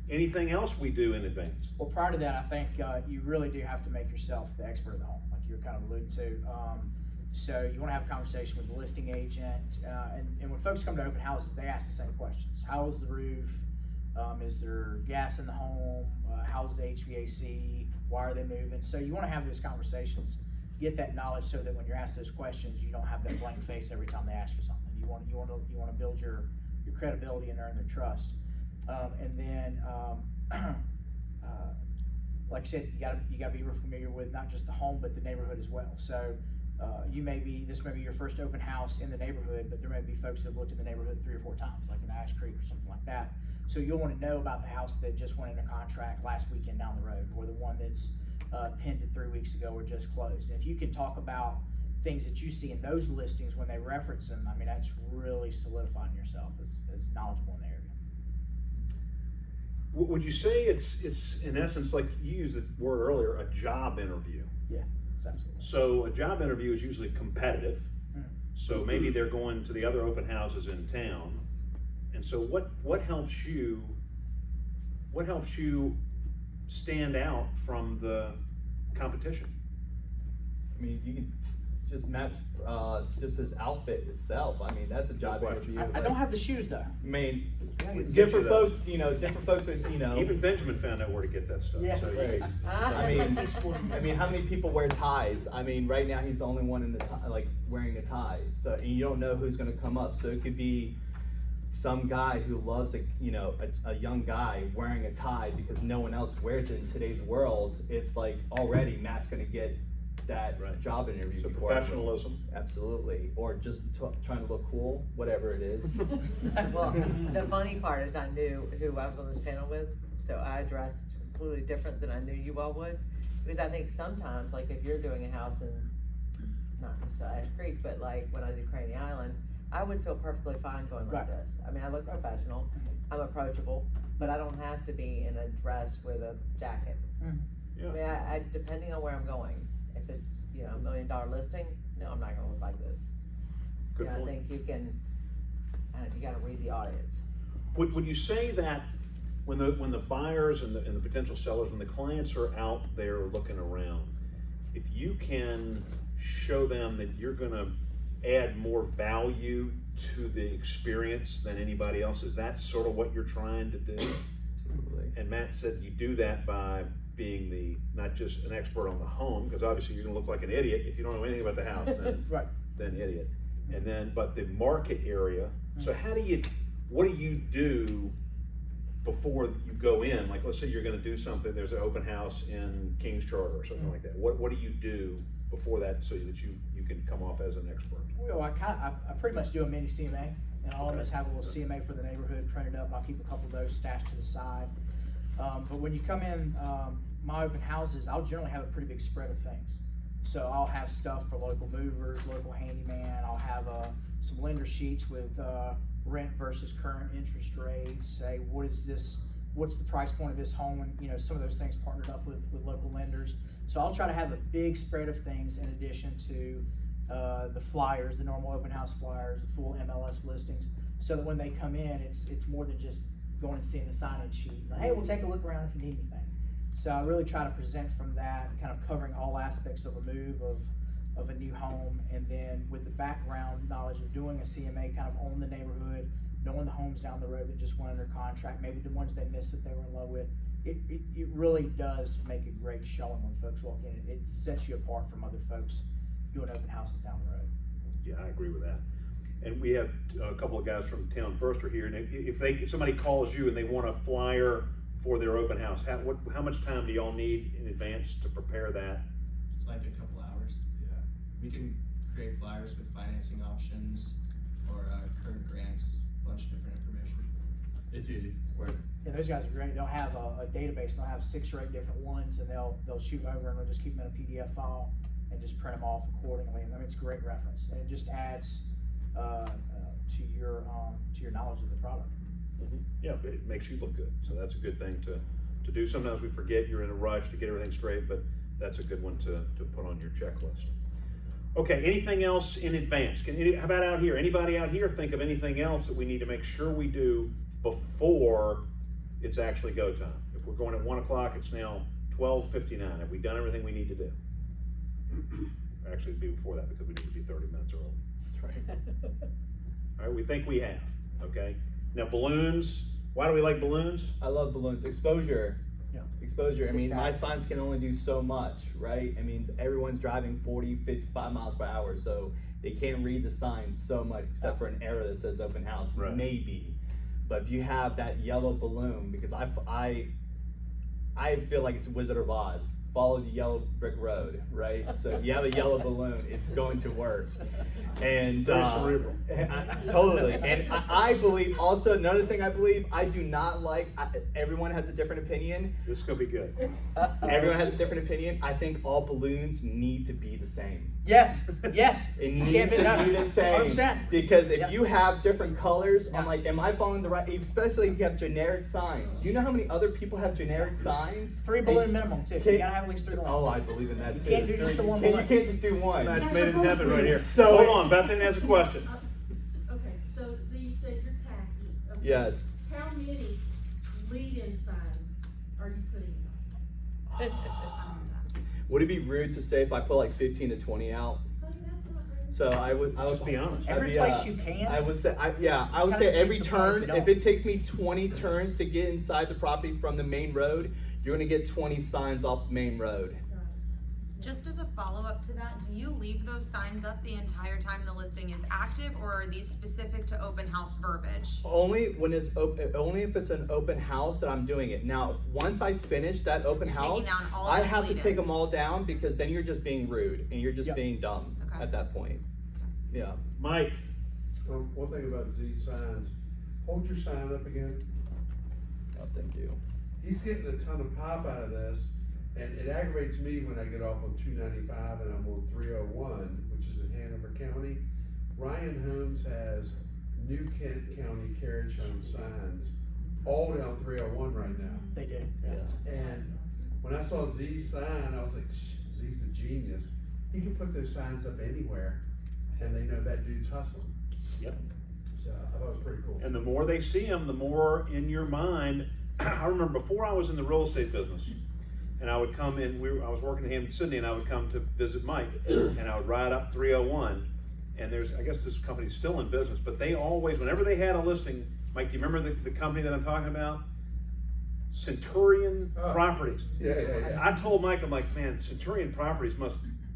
Anything else we do in advance? Well, prior to that, I think you really do have to make yourself the expert of the home, like you were kind of alluding to. So you want to have a conversation with the listing agent, and when folks come to open houses, they ask the same questions. How old's the roof? Is there gas in the home? How's the HVAC? Why are they moving? So you want to have those conversations, get that knowledge, so that when you're asked those questions, you don't have that blank face every time they ask you something. You want to build your credibility and earn their trust. And then, like I said, you gotta be real familiar with not just the home but the neighborhood as well. So this may be your first open house in the neighborhood, but there may be folks that have looked in the neighborhood 3 or 4 times, like in Ash Creek or something like that. So you'll want to know about the house that just went into contract last weekend down the road, or the one that's pinned 3 weeks ago or just closed. And if you can talk about things that you see in those listings when they reference them, I mean, that's really solidifying yourself as knowledgeable in the area. Would you say it's in essence, like you used the word earlier, a job interview? Yeah, it's absolutely. So a job interview is usually competitive. So maybe they're going to the other open houses in town. And so what helps you stand out from the competition? I mean, you can just Matt's just his outfit itself. I mean, that's a job interview. I don't have the shoes though. I mean, Get different you those. folks, different folks with, Even Benjamin found out where to get that stuff. Yeah. So Right. I mean, how many people wear ties? I mean, right now he's the only one in the tie, wearing a tie. So, and you don't know who's going to come up. So it could be some guy who loves a young guy wearing a tie because no one else wears it in today's world. It's like already Matt's going to get that Right. job interview. So before professionalism. Absolutely. Or just trying to look cool, whatever it is. Well, the funny part is I knew who I was on this panel with, so I dressed completely different than I knew you all would. Because I think sometimes, like if you're doing a house in, not necessarily Ash Creek, but like when I did Craney Island, I would feel perfectly fine going like Right. this. I mean, I look professional, I'm approachable, but I don't have to be in a dress with a jacket. Yeah. I mean, I depending on where I'm going. If it's, $1 million listing, no, I'm not gonna look like this. Good I point. think you gotta read the audience. Would you say that when the buyers and the potential sellers, when the clients are out there looking around, if you can show them that you're gonna add more value to the experience than anybody else, is that sort of what you're trying to do? Absolutely. And Matt said you do that by being not just an expert on the home, because obviously you're gonna look like an idiot if you don't know anything about the house, Right. then idiot. And then, but the market area, so what do you do before you go in? Like, let's say you're gonna do something, there's an open house in King's Charter or something like that. What do you do before that so that you can come off as an expert? Well, I pretty much do a mini CMA, and all of us have a little CMA for the neighborhood printed up. I'll keep a couple of those stashed to the side. But when you come in, my open houses, I'll generally have a pretty big spread of things. So I'll have stuff for local movers, local handyman. I'll have some lender sheets with rent versus current interest rates. Say, what's the price point of this home? And some of those things partnered up with local lenders. So I'll try to have a big spread of things in addition to the flyers, the normal open house flyers, the full MLS listings, so that when they come in, it's more than just going and seeing the sign-in sheet. Like, hey, we'll take a look around if you need anything. So I really try to present from that, kind of covering all aspects of a move, of a new home, and then with the background knowledge of doing a CMA kind of on the neighborhood, knowing the homes down the road that just went under contract, maybe the ones they missed that they were in love with, it really does make a great showing when folks walk in. It sets you apart from other folks doing open houses down the road. Yeah, I agree with that. And we have a couple of guys from Town First are here, and if somebody calls you and they want a flyer for their open house, how much time do y'all need in advance to prepare that? It's like a couple hours. Yeah, we can create flyers with financing options or current grants, a bunch of different information. It's easy. It's worth it. Yeah, those guys are great. They'll have a database, and they'll have 6 or 8 different ones, and they'll shoot them over, and they'll just keep them in a PDF file and just print them off accordingly. And I mean, it's a great reference, and it just adds to your knowledge of the product. Mm-hmm. Yeah, but it makes you look good, so that's a good thing to do. Sometimes we forget you're in a rush to get everything straight, but that's a good one to put on your checklist. Okay, anything else in advance? How about out here? Anybody out here think of anything else that we need to make sure we do before it's actually go time? If we're going at 1 o'clock, it's now 12:59. Have we done everything we need to do? Actually, it'd be before that because we need to be 30 minutes early. That's right. All right, we think we have, okay? Now balloons, why do we like balloons? I love balloons. Exposure. Yeah. Exposure. I mean, my signs can only do so much, right? I mean, everyone's driving 40, 55 miles per hour, so they can't read the signs so much except for an arrow that says open house, Right. maybe. But if you have that yellow balloon, because I feel like it's Wizard of Oz. Follow the yellow brick road, right? So if you have a yellow balloon, it's going to work. And Very cerebral. Totally. And I believe also, another thing I believe, I do not like, everyone has a different opinion. This is gonna be good. Everyone has a different opinion. I think all balloons need to be the same. Yes. It needs to be the same. 100%. Because if Yep. you have different colors, Yeah. I'm like, am I following the right, especially if you have generic signs. You know how many other people have generic signs? 3 balloon minimum too. You gotta have at least 3 balloons. Oh, I believe in that You too. can't do just the one You balloon. can't just do one. Match made in heaven right here. So- Hold on, Bethany has a question. Okay, so you said you're tacky. Okay. Yes. How many lead-in signs are you putting in? Would it be rude to say if I put like 15 to 20 out? Honey, that's not rude. So I would Just be honest. Every place you can. I would say, I would Kinda say every be surprised turn, if you if don't. it takes me 20 turns to get inside the property from the main road, you're gonna get 20 signs off the main road. Just as a follow-up to that, do you leave those signs up the entire time the listing is active, or are these specific to open house verbiage? Only when it's open, only if it's an open house that I'm doing it. Now, once I finish that open You're taking house, down all I those have to take lead-ins. them all down because then you're just being rude and you're just Yep. being dumb Okay. at that point. Yeah. Mike, One thing about Z signs, hold your sign up again. Oh, thank you. He's getting a ton of pop out of this, and it aggravates me when I get off on 295 and I'm on 301, which is in Hanover County. Ryan Holmes has New Kent County carriage home signs all down 301 right now. They do. Yeah. And when I saw Z's sign, I was like, Z's a genius. He can put those signs up anywhere, and they know that dude's hustling. Yep. So I thought it was pretty cool. and the more they see them, the more in your mind. I remember before I was in the real estate business, and I would come in, I was working in Hampton, Sydney, and I would come to visit Mike, and I would ride up 301, and I guess this company's still in business, but they always, whenever they had a listing, Mike, do you remember the company that I'm talking about? Centurion Oh. Properties. Yeah. I told Mike, I'm like, man, Centurion Properties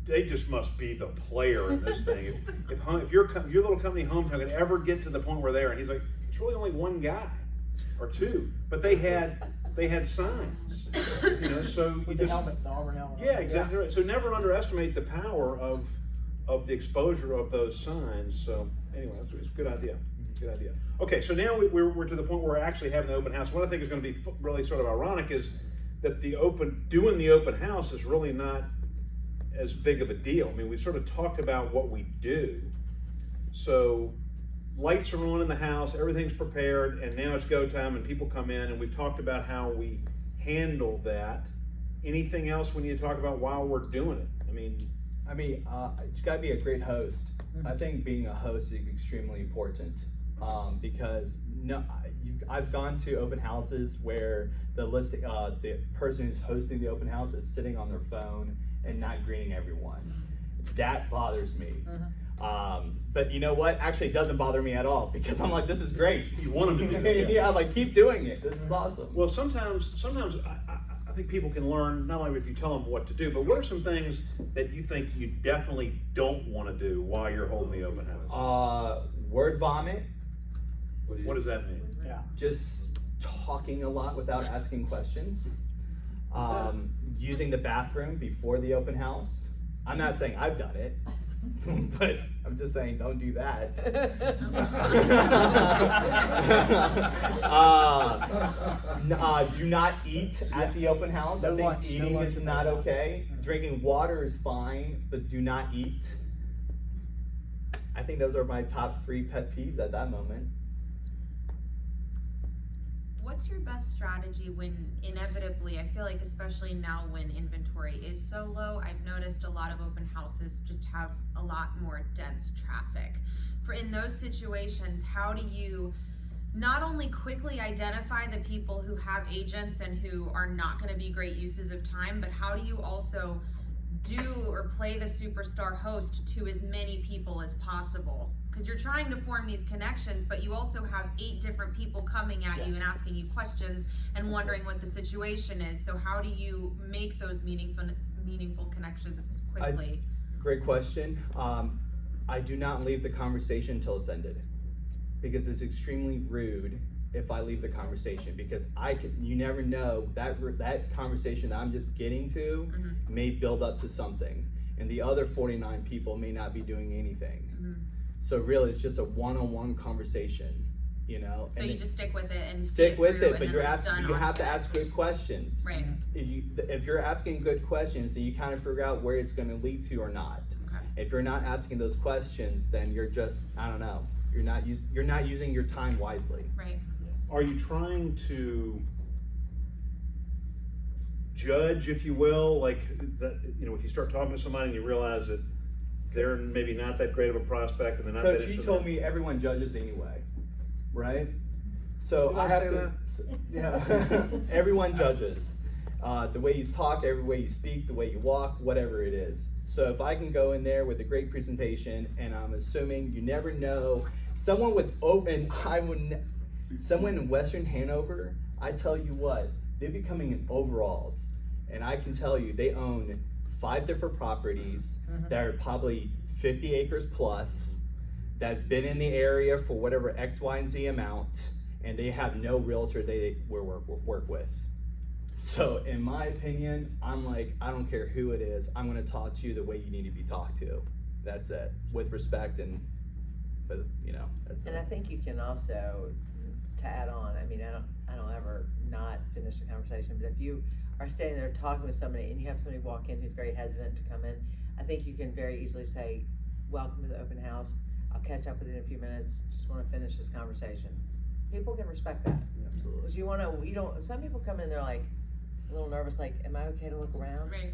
they just must be the player in this thing. If your little company Hometown could ever get to the point where they are, and he's like, it's really only one guy or two, but they had signs, you know, so you With the just, helmet, the armor helmet. yeah, exactly right. So never underestimate the power of the exposure of those signs. So anyway, it's a good idea. Good idea. Okay, so now we're to the point where we're actually having the open house. What I think is going to be really sort of ironic is that doing the open house is really not as big of a deal. I mean, we sort of talked about what we do. So lights are on in the house, everything's prepared, and now it's go time and people come in, and we've talked about how we handle that. Anything else we need to talk about while we're doing it? I mean, you gotta be a great host. I think being a host is extremely important, because I've gone to open houses where the person who's hosting the open house is sitting on their phone and not greeting everyone. that bothers me. But you know what? Actually, it doesn't bother me at all because I'm like, this is great. You want them to do that, yeah, like keep doing it. This is awesome. Well, sometimes I think people can learn, not only if you tell them what to do, but what are some things that you think you definitely don't want to do while you're holding the open house? Word vomit. What does that mean? Yeah. Just talking a lot without asking questions. Using the bathroom before the open house. I'm not saying I've done it, but I'm just saying don't do that. Do not eat at the open house. No I think lunch, no eating lunch is at not the- okay. Drinking water is fine, but do not eat. I think those are my top 3 pet peeves at that moment. What's your best strategy when inevitably, I feel like especially now when inventory is so low, I've noticed a lot of open houses just have a lot more dense traffic. For in those situations, how do you not only quickly identify the people who have agents and who are not gonna be great uses of time, but how do you also do or play the superstar host to as many people as possible? Because you're trying to form these connections, but you also have 8 different people coming at you and asking you questions and wondering what the situation is. So how do you make those meaningful connections quickly? Great question. I do not leave the conversation until it's ended because it's extremely rude if I leave the conversation because you never know that conversation that I'm just getting to may build up to something and the other 49 people may not be doing anything. So really it's just a one-on-one conversation, you know. So you just stick with it and stick with through, it, but and you're then when it's asking. done, You on have to to ask next. good questions. Right. If you're asking good questions, then you kind of figure out where it's going to lead to or not. Okay. If you're not asking those questions, then you're just, I don't know, you're not using your time wisely. Right. Are you trying to judge, if you will, like that? You know, if you start talking to somebody and you realize that they're maybe not that great of a prospect and they're not that Coach, you interested. told me everyone judges anyway, right? So Did I I have say to, yeah, everyone judges. The way you talk, every way you speak, the way you walk, whatever it is. So if I can go in there with a great presentation, and I'm assuming you never know, someone in Western Hanover, I tell you what, they're becoming in overalls, and I can tell you they own 5 different properties that are probably 50 acres plus, that's been in the area for whatever X, Y, and Z amount, and they have no realtor they work with. So in my opinion, I'm like, I don't care who it is, I'm gonna talk to you the way you need to be talked to. That's it, with respect and, you know, that's And it. I think you can also, to add on, I mean, I don't ever not finish the conversation, but if you are standing there talking with somebody and you have somebody walk in who's very hesitant to come in, I think you can very easily say, welcome to the open house, I'll catch up with you in a few minutes, just wanna finish this conversation. People can respect that. Absolutely. Because some people come in, they're like, a little nervous, like, am I okay to look around? Right.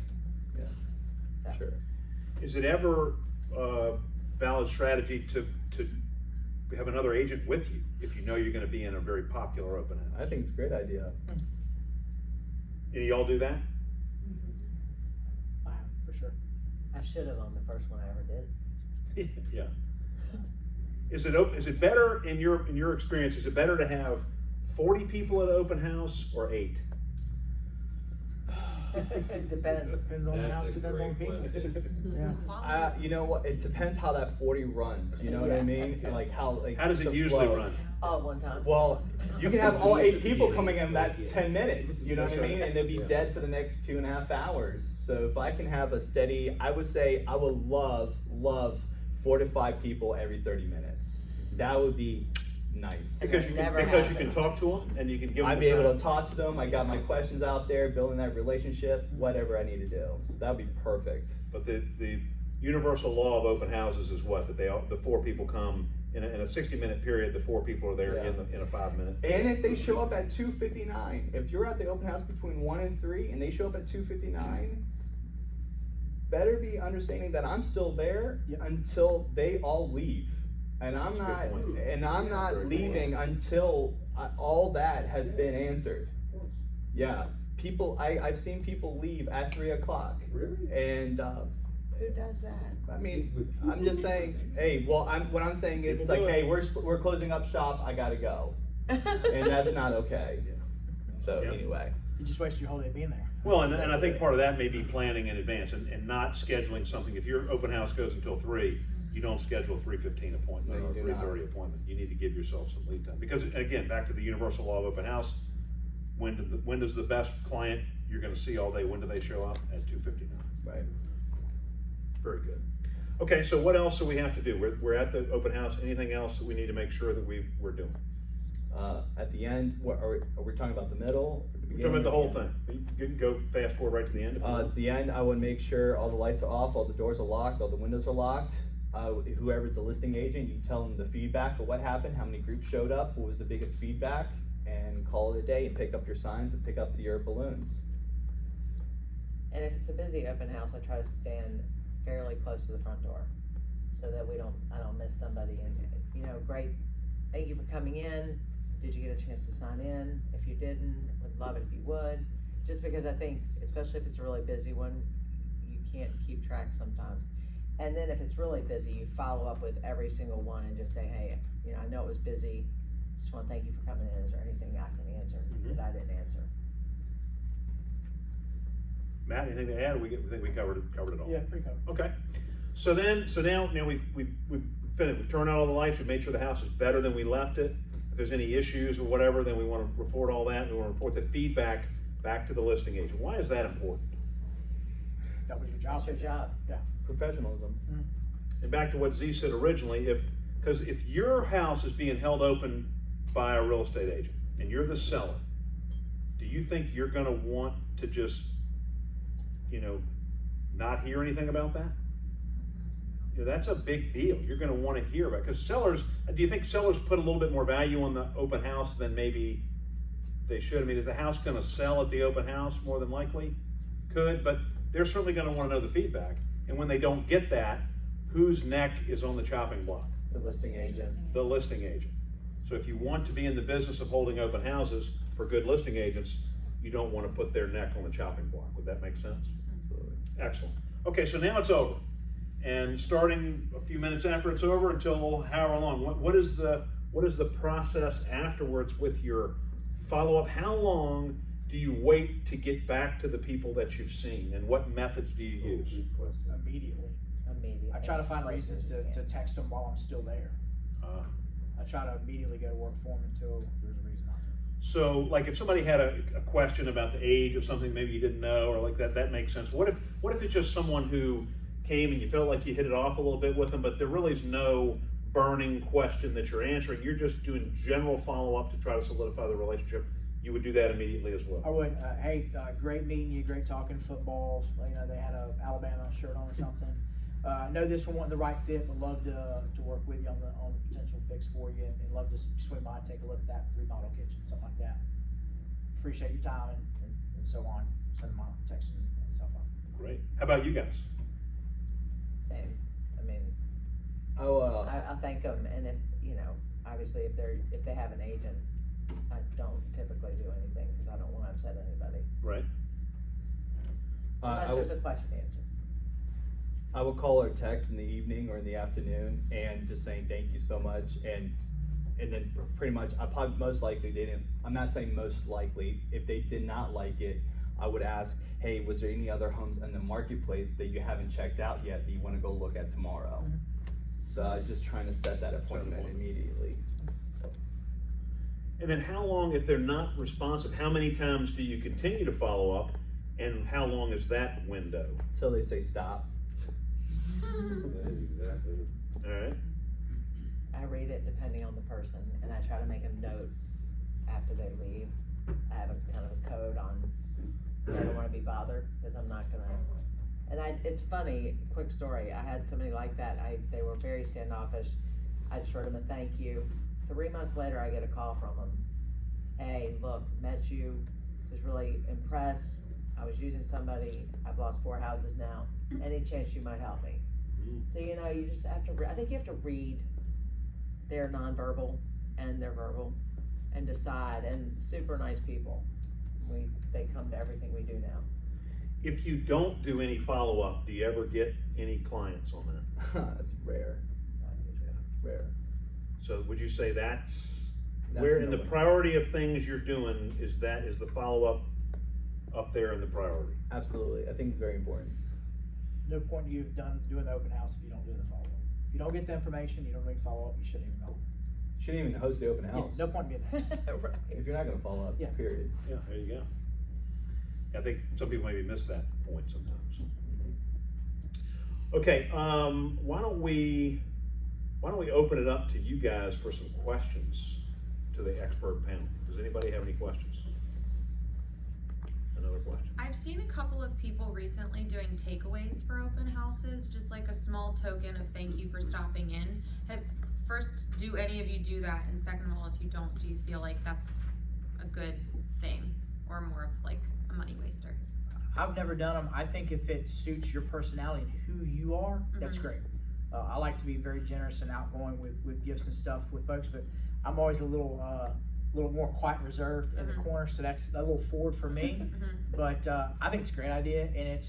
So. Sure. Is it ever a valid strategy to have another agent with you if you know you're going to be in a very popular open house? I think it's a great idea. Any of y'all do that? I have, for sure. I should have on the first one I ever did. Yeah. Is it better in your experience? Is it better to have 40 people at an open house or 8? It depends. Depends on the house, depends on the people. Yeah. You know what? It depends how that 40 runs. You know what I mean? Like how How does it the usually flow. run? All at one time. Well, you can have all 8 people coming in that 10 minutes. You know what I That's mean? right. And they'll be dead for the next 2.5 hours. So if I can have a steady, I would say I would love 4 to 5 people every 30 minutes. That would be nice. Because you Never can happens. talk to them and you can give them. I'd be able to talk to them. I got my questions out there, building that relationship, whatever I need to do. So that would be perfect. But the universal law of open houses is what? That the 4 people come in a 60-minute period. The 4 people are there Yeah. in a 5-minute. And if they show up at 2:59, if you're at the open house between 1 and 3 and they show up at 2:59, better be understanding that I'm still there until they all leave. And I'm That's a not, good point. and I'm not Very good leaving until all that has been answered. Yeah, I've seen people leave at 3 o'clock. Really? And Who does that? I mean, I'm just saying, hey, well, what I'm saying is People like, do it. hey, we're closing up shop, I gotta go. And that's not okay. So Yeah. anyway, You just wasted your whole day being there. Well, and I think part of that may be planning in advance and not scheduling something. If your open house goes until 3, you don't schedule a 3:15 appointment No, or a you do not. 3:30 appointment. You need to give yourself some lead time. Because again, back to the universal law of open house, when does the best client you're gonna see all day, when do they show up? At 2:59. right. Very good. Okay, so what else do we have to do? We're at the open house. Anything else that we need to make sure that we're doing? At the end, what are we talking about, the middle? Or the We're beginning talking about the whole or the end? thing. You can go fast forward right to the end. if you want. At the end, I would make sure all the lights are off, all the doors are locked, all the windows are locked. Whoever's the listing agent, you tell them the feedback of what happened, how many groups showed up, what was the biggest feedback, and call it a day and pick up your signs and pick up your balloons. And if it's a busy open house, I try to stand fairly close to the front door, so that I don't miss somebody, and, great, thank you for coming in, did you get a chance to sign in? If you didn't, would love it if you would, just because I think, especially if it's a really busy one, you can't keep track sometimes. And then if it's really busy, you follow up with every single one and just say, hey, I know it was busy, just wanna thank you for coming in, is there anything I can answer that I didn't answer? Matt, anything to add? Or we think we covered it all? Yeah, pretty cool. Okay. So now we've finished. We've turned out all the lights. We've made sure the house is better than we left it. If there's any issues or whatever, then we want to report all that, and we want to report the feedback back to the listing agent. Why is that important? That was your job. That's your job. Yeah. Professionalism. And back to what Z said originally, because if your house is being held open by a real estate agent and you're the seller, do you think you're going to want to just, not hear anything about that? That's a big deal. You're going to want to hear about it. Because do you think sellers put a little bit more value on the open house than maybe they should? I mean, is the house going to sell at the open house? More than likely could, but they're certainly going to want to know the feedback. And when they don't get that, whose neck is on the chopping block? The listing agent. The listing agent. So if you want to be in the business of holding open houses for good listing agents, you don't want to put their neck on the chopping block. Would that make sense? Excellent. Okay, so now it's over. And starting a few minutes after it's over until however long, what is the process afterwards with your follow-up? How long do you wait to get back to the people that you've seen, and what methods do you use? Immediately. I try to find reasons to text them while I'm still there. I try to immediately go to work for them until there's a reason not to. So, like, if somebody had a question about the age of something maybe you didn't know, or like that makes sense. What if it's just someone who came and you felt like you hit it off a little bit with them, but there really is no burning question that you're answering? You're just doing general follow-up to try to solidify the relationship. You would do that immediately as well. I would, hey, great meeting you, great talking football. They had a Alabama shirt on or something. Know this one wasn't the right fit, but love to work with you on the potential fix for you, and love to swing by and take a look at that remodel kitchen, something like that. Appreciate your time and so on. Send them a text and stuff on. Great. How about you guys? Same, Oh, I thank them, and if, obviously if they have an agent, I don't typically do anything, cause I don't wanna upset anybody, Right. unless there's a question to answer. I would call or text in the evening or in the afternoon and just saying thank you so much, and then pretty much I probably most likely didn't. I'm not saying most likely. If they did not like it, I would ask, hey, was there any other homes in the marketplace that you haven't checked out yet that you want to go look at tomorrow? Mhm. So I'm just trying to set that appointment immediately. And then how long, if they're not responsive, how many times do you continue to follow up, and how long is that window? Until they say stop. That is exactly. All right. I read it depending on the person, and I try to make a note after they leave. I have a kind of a code on, I don't wanna be bothered, cause I'm not gonna, and it's funny, quick story, I had somebody like that, they were very standoffish. I just wrote them a thank you. 3 months later, I get a call from them. Hey, look, met you, was really impressed, I was using somebody, I've lost 4 houses now, any chance you might help me? So, you just have to, I think you have to read their nonverbal and their verbal and decide, and super nice people. They come to everything we do now. If you don't do any follow-up, do you ever get any clients on that? That's rare. Rare. So would you say that's That's where in the nowhere. priority of things you're doing, is the follow-up up there in the priority? Absolutely. I think it's very important. No point in you doing the open house if you don't do the follow-up. If you don't get the information, you don't make follow-up, you shouldn't even go. Shouldn't even host the open Yeah, house. no point in being there. Right. If you're not gonna follow up, Yeah. period. Yeah, there you go. I think some people maybe miss that point sometimes. Okay, why don't we open it up to you guys for some questions to the expert panel? Does anybody have any questions? Another question? I've seen a couple of people recently doing takeaways for open houses, just like a small token of thank you for stopping in. First, do any of you do that? And second of all, if you don't, do you feel like that's a good thing or more of like a money waster? I've never done them. I think if it suits your personality and who you are, that's Mhm. great. I like to be very generous and outgoing with gifts and stuff with folks, but I'm always a little more quiet and reserved in the Mhm. corner, so that's a little forward for me. Mhm. But I think it's a great idea, and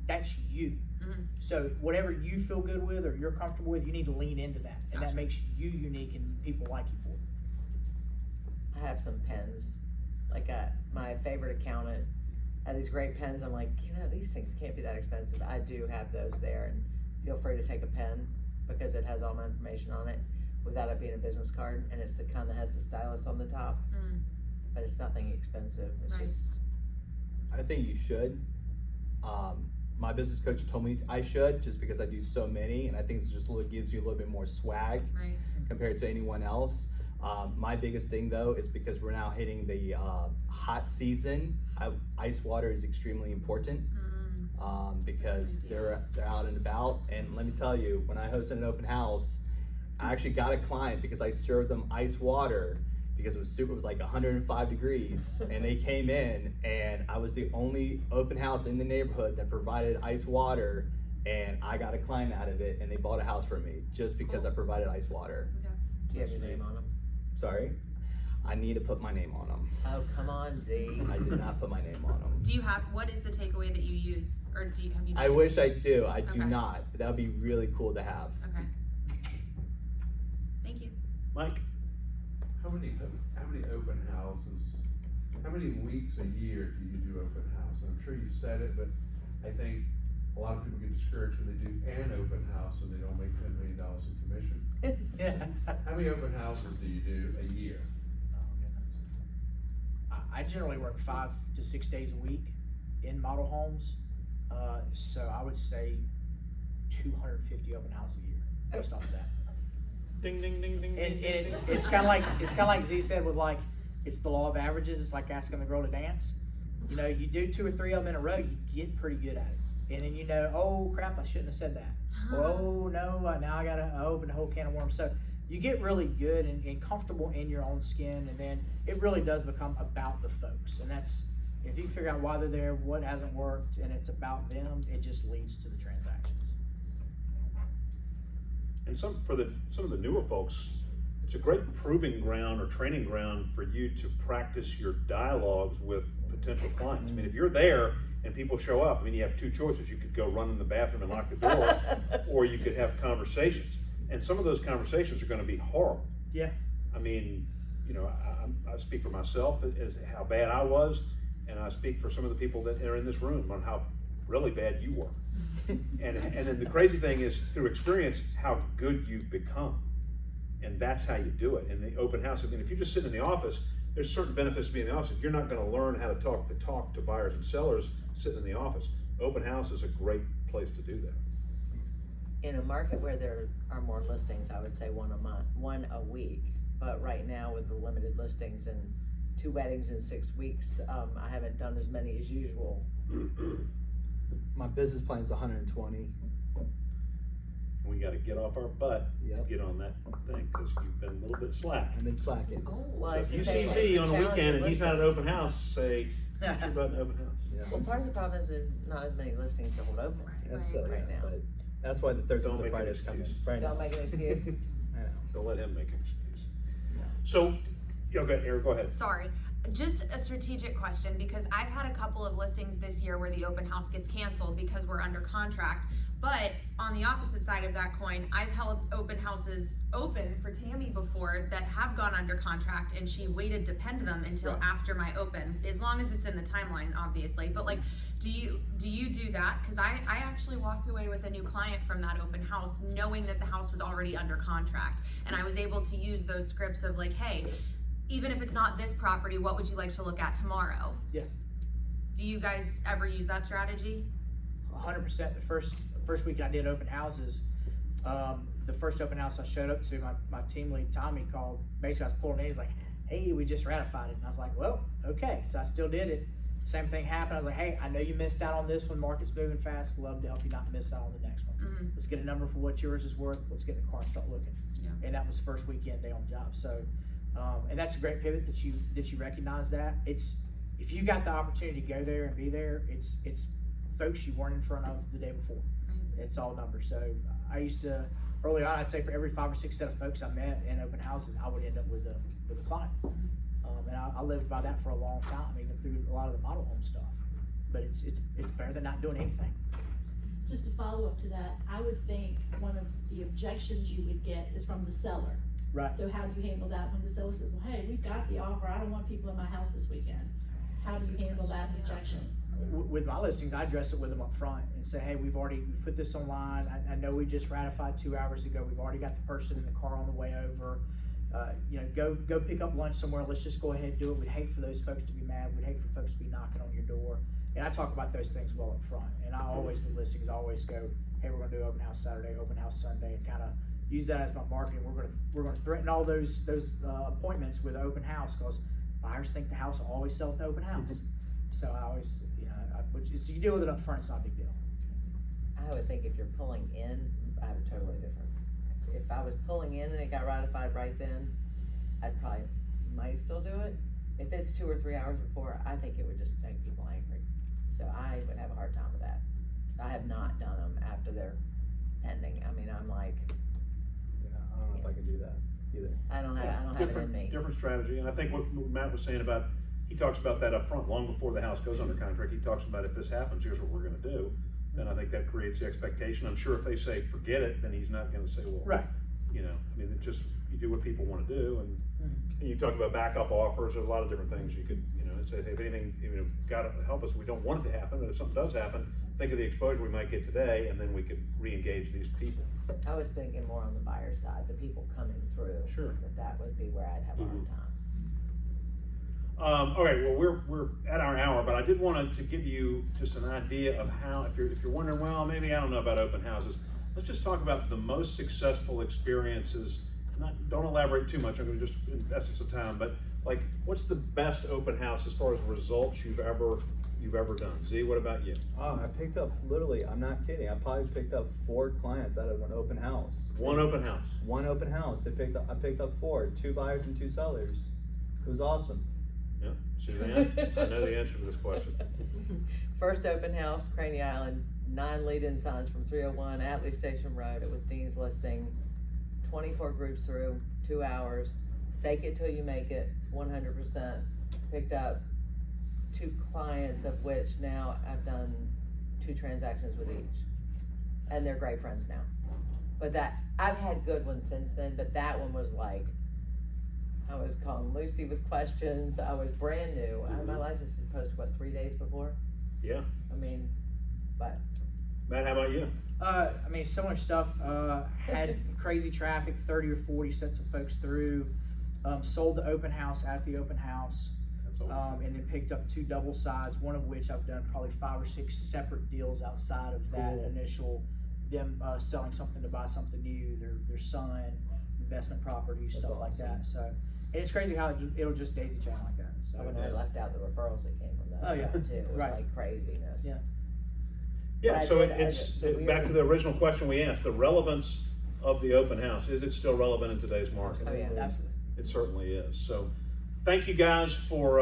that's you. Mhm. So whatever you feel good with or you're comfortable with, you need to lean into that, and that Gotcha. makes you unique and people like you for it. I have some pens, like my favorite accountant had these great pens. I'm like, these things can't be that expensive. I do have those there, and feel free to take a pen because it has all my information on it without it being a business card, and it's the kind that has the stylus on the top, but it's nothing expensive. It's Right. just I think you should. My business coach told me I should, just because I do so many, and I think it's just gives you a little bit more swag Right. compared to anyone else. My biggest thing though is because we're now hitting the hot season. Ice water is extremely important because they're out and about. And let me tell you, when I hosted an open house, I actually got a client because I served them ice water because it was like 105 degrees, and they came in, and I was the only open house in the neighborhood that provided ice water, and I got a client out of it, and they bought a house for me just because I provided ice water. do you have your name on them? Sorry, I need to put my name on them. Oh, come on, Z. I did not put my name on them. Do you have, what is the takeaway that you use? Or have you? I wish I do. I do Okay. not. But that would be really cool to have. Okay. Thank you. Mike? How many open houses, how many weeks a year do you do open house? I'm sure you said it, but I think a lot of people get discouraged when they do an open house and they don't make $10 million in commission. Yeah. How many open houses do you do a year? I generally work 5 to 6 days a week in model homes, so I would say 250 open houses a year based off of that. Ding, ding, ding, ding. And ding, it's kind of like Z said with like, it's the law of averages. It's like asking the girl to dance. You know, you do 2 or 3 of them in a row, you get pretty good at it. And then you know, oh crap, I shouldn't have said that. Or, oh no, now I gotta open a whole can of worms. So you get really good and comfortable in your own skin, and then it really does become about the folks. And that's, if you can figure out why they're there, what hasn't worked, and it's about them, it just leads to the transactions. And some of the newer folks, it's a great proving ground or training ground for you to practice your dialogues with potential clients. I mean, if you're there and people show up, I mean, you have 2 choices. You could go run in the bathroom and lock the door, or you could have conversations. And some of those conversations are going to be horrible. Yeah. I mean, you know, I speak for myself as how bad I was, and I speak for some of the people that are in this room on how really bad you were. And then the crazy thing is, through experience, how good you've become. And that's how you do it. In the open house, I mean, if you just sit in the office, there's certain benefits to being in the office. You're not going to learn how to talk to buyers and sellers sitting in the office. Open house is a great place to do that. In a market where there are more listings, I would say one a week. But right now with the limited listings and 2 weddings in 6 weeks, I haven't done as many as usual. My business plan is 120. We got to get off our butt, Yep. get on that thing, because you've been a little bit slack. I've been slacking. Well, So it's if you the same- see it's Z the on the challenge weekend with and he's not at an listings. open house, say, shoot about an open house. Yeah. Well, part of the problem is there's not as many listings to hold open That's Right. still, right now. But that's why the Thursdays Don't and make an Fridays come in. excuse. Right now. Don't make an excuse. I know. Don't let him make an excuse. So, go ahead, Eric, go ahead. Sorry. Just a strategic question, because I've had a couple of listings this year where the open house gets canceled because we're under contract. But on the opposite side of that coin, I've held open houses open for Tammy before that have gone under contract, and she waited to pen them until after my open, as long as it's in the timeline, obviously. But like, do you do that? Because I actually walked away with a new client from that open house knowing that the house was already under contract, and I was able to use those scripts of like, hey, even if it's not this property, what would you like to look at tomorrow? Yeah. Do you guys ever use that strategy? 100%. The first week I did open houses, the first open house I showed up to, my team lead Tommy called. Basically, I was pulling in. He's like, "Hey, we just ratified it." And I was like, "Well, okay." So I still did it. Same thing happened. I was like, "Hey, I know you missed out on this one. Market's moving fast. Love to help you not miss out on the next one. Mm-hmm. Let's get a number for what yours is worth. Let's get in the car and start looking." Yeah. And that was the first weekend day on the job. So, and that's a great pivot that you recognize that. It's, if you got the opportunity to go there and be there, it's folks you weren't in front of the day before. It's all numbers. So I used to, early on, I'd say for every 5 or 6 set of folks I met in open houses, I would end up with a client. And I lived by that for a long time, even through a lot of the model home stuff. But it's better than not doing anything. Just to follow up to that, I would think one of the objections you would get is from the seller. Right. So how do you handle that when the seller says, "Well, hey, we've got the offer, I don't want people in my house this weekend"? How do you handle that objection? With my listings, I address it with them up front and say, "Hey, we've put this online. I know we just ratified 2 hours ago. We've already got the person in the car on the way over. Go pick up lunch somewhere. Let's just go ahead and do it. We'd hate for those folks to be mad. We'd hate for folks to be knocking on your door." And I talk about those things well up front. And I always, with listings, I always go, "Hey, we're gonna do open house Saturday, open house Sunday," and kind of use that as my marketing. We're gonna threaten all those appointments with open house, because buyers think the house will always sell at the open house. So I always, so you deal with it up front. It's not a big deal. I would think if you're pulling in, I have a totally different. If I was pulling in and it got ratified right then, I'd probably might still do it. If it's 2 or 3 hours before, I think it would just make people angry. So I would have a hard time with that. I have not done them after they're pending. I mean, I'm like, Yeah, I don't know if I can do that either. I don't have it in me. Different strategy, and I think what Matt was saying about, he talks about that up front, long before the house goes under contract. He talks about, if this happens, here's what we're gonna do. Then I think that creates the expectation. I'm sure if they say, forget it, then he's not gonna say, well, Right. I mean, it just, you do what people wanna do, and you talk about backup offers, there's a lot of different things you could, say, if anything, gotta help us, we don't want it to happen, but if something does happen, think of the exposure we might get today, and then we could re-engage these people. I was thinking more on the buyer side, the people coming through. Sure. That would be where I'd have a hard time. All right, well, we're at our hour, but I did want to give you just an idea of how, if you're wondering, well, maybe I don't know about open houses, let's just talk about the most successful experiences. Don't elaborate too much, I'm gonna just invest some time, but like, what's the best open house as far as results you've ever done? Z, what about you? Oh, I picked up, literally, I'm not kidding, I probably picked up 4 clients out of an open house. One open house. One open house, I picked up 4, 2 buyers and 2 sellers. It was awesome. Yeah, Suzanne, I know the answer to this question. First open house, Craney Island, 9 lead-in signs from 301 Atlee Station Road. It was Dean's listing, 24 groups through, 2 hours. Fake it till you make it, 100%. Picked up 2 clients, of which now I've done 2 transactions with each. And they're great friends now. But I've had good ones since then, but that one was like, I was calling Lucy with questions. I was brand new. My license was posted, 3 days before? Yeah. I mean, but. Matt, how about you? Similar stuff. Had crazy traffic, 30 or 40 sets of folks through. Sold the open house at the open house. And then picked up 2 double sides, one of which I've done probably 5 or 6 separate deals outside of that initial, them selling something to buy something new, their son, investment properties, stuff like that. So, and it's crazy how it'll just daisy chain like that. So When I left out the referrals that came from that. Oh, yeah. Too. It was Right. like craziness. Yeah. Yeah, I so did- it's the back weird- to the original question we asked, the relevance of the open house. Is it still relevant in today's market? Oh, yeah. Absolutely. It certainly is. So thank you guys for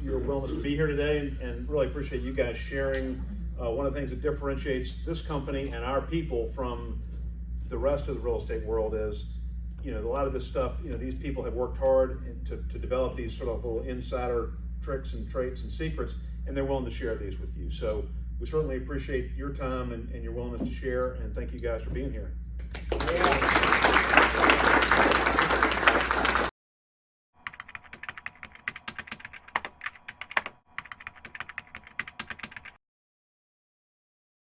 your willingness to be here today, and really appreciate you guys sharing. One of the things that differentiates this company and our people from the rest of the real estate world is you know, a lot of this stuff, you know, these people have worked hard to develop these sort of little insider tricks and traits and secrets, and they're willing to share these with you. So we certainly appreciate your time and your willingness to share, and thank you guys for being here.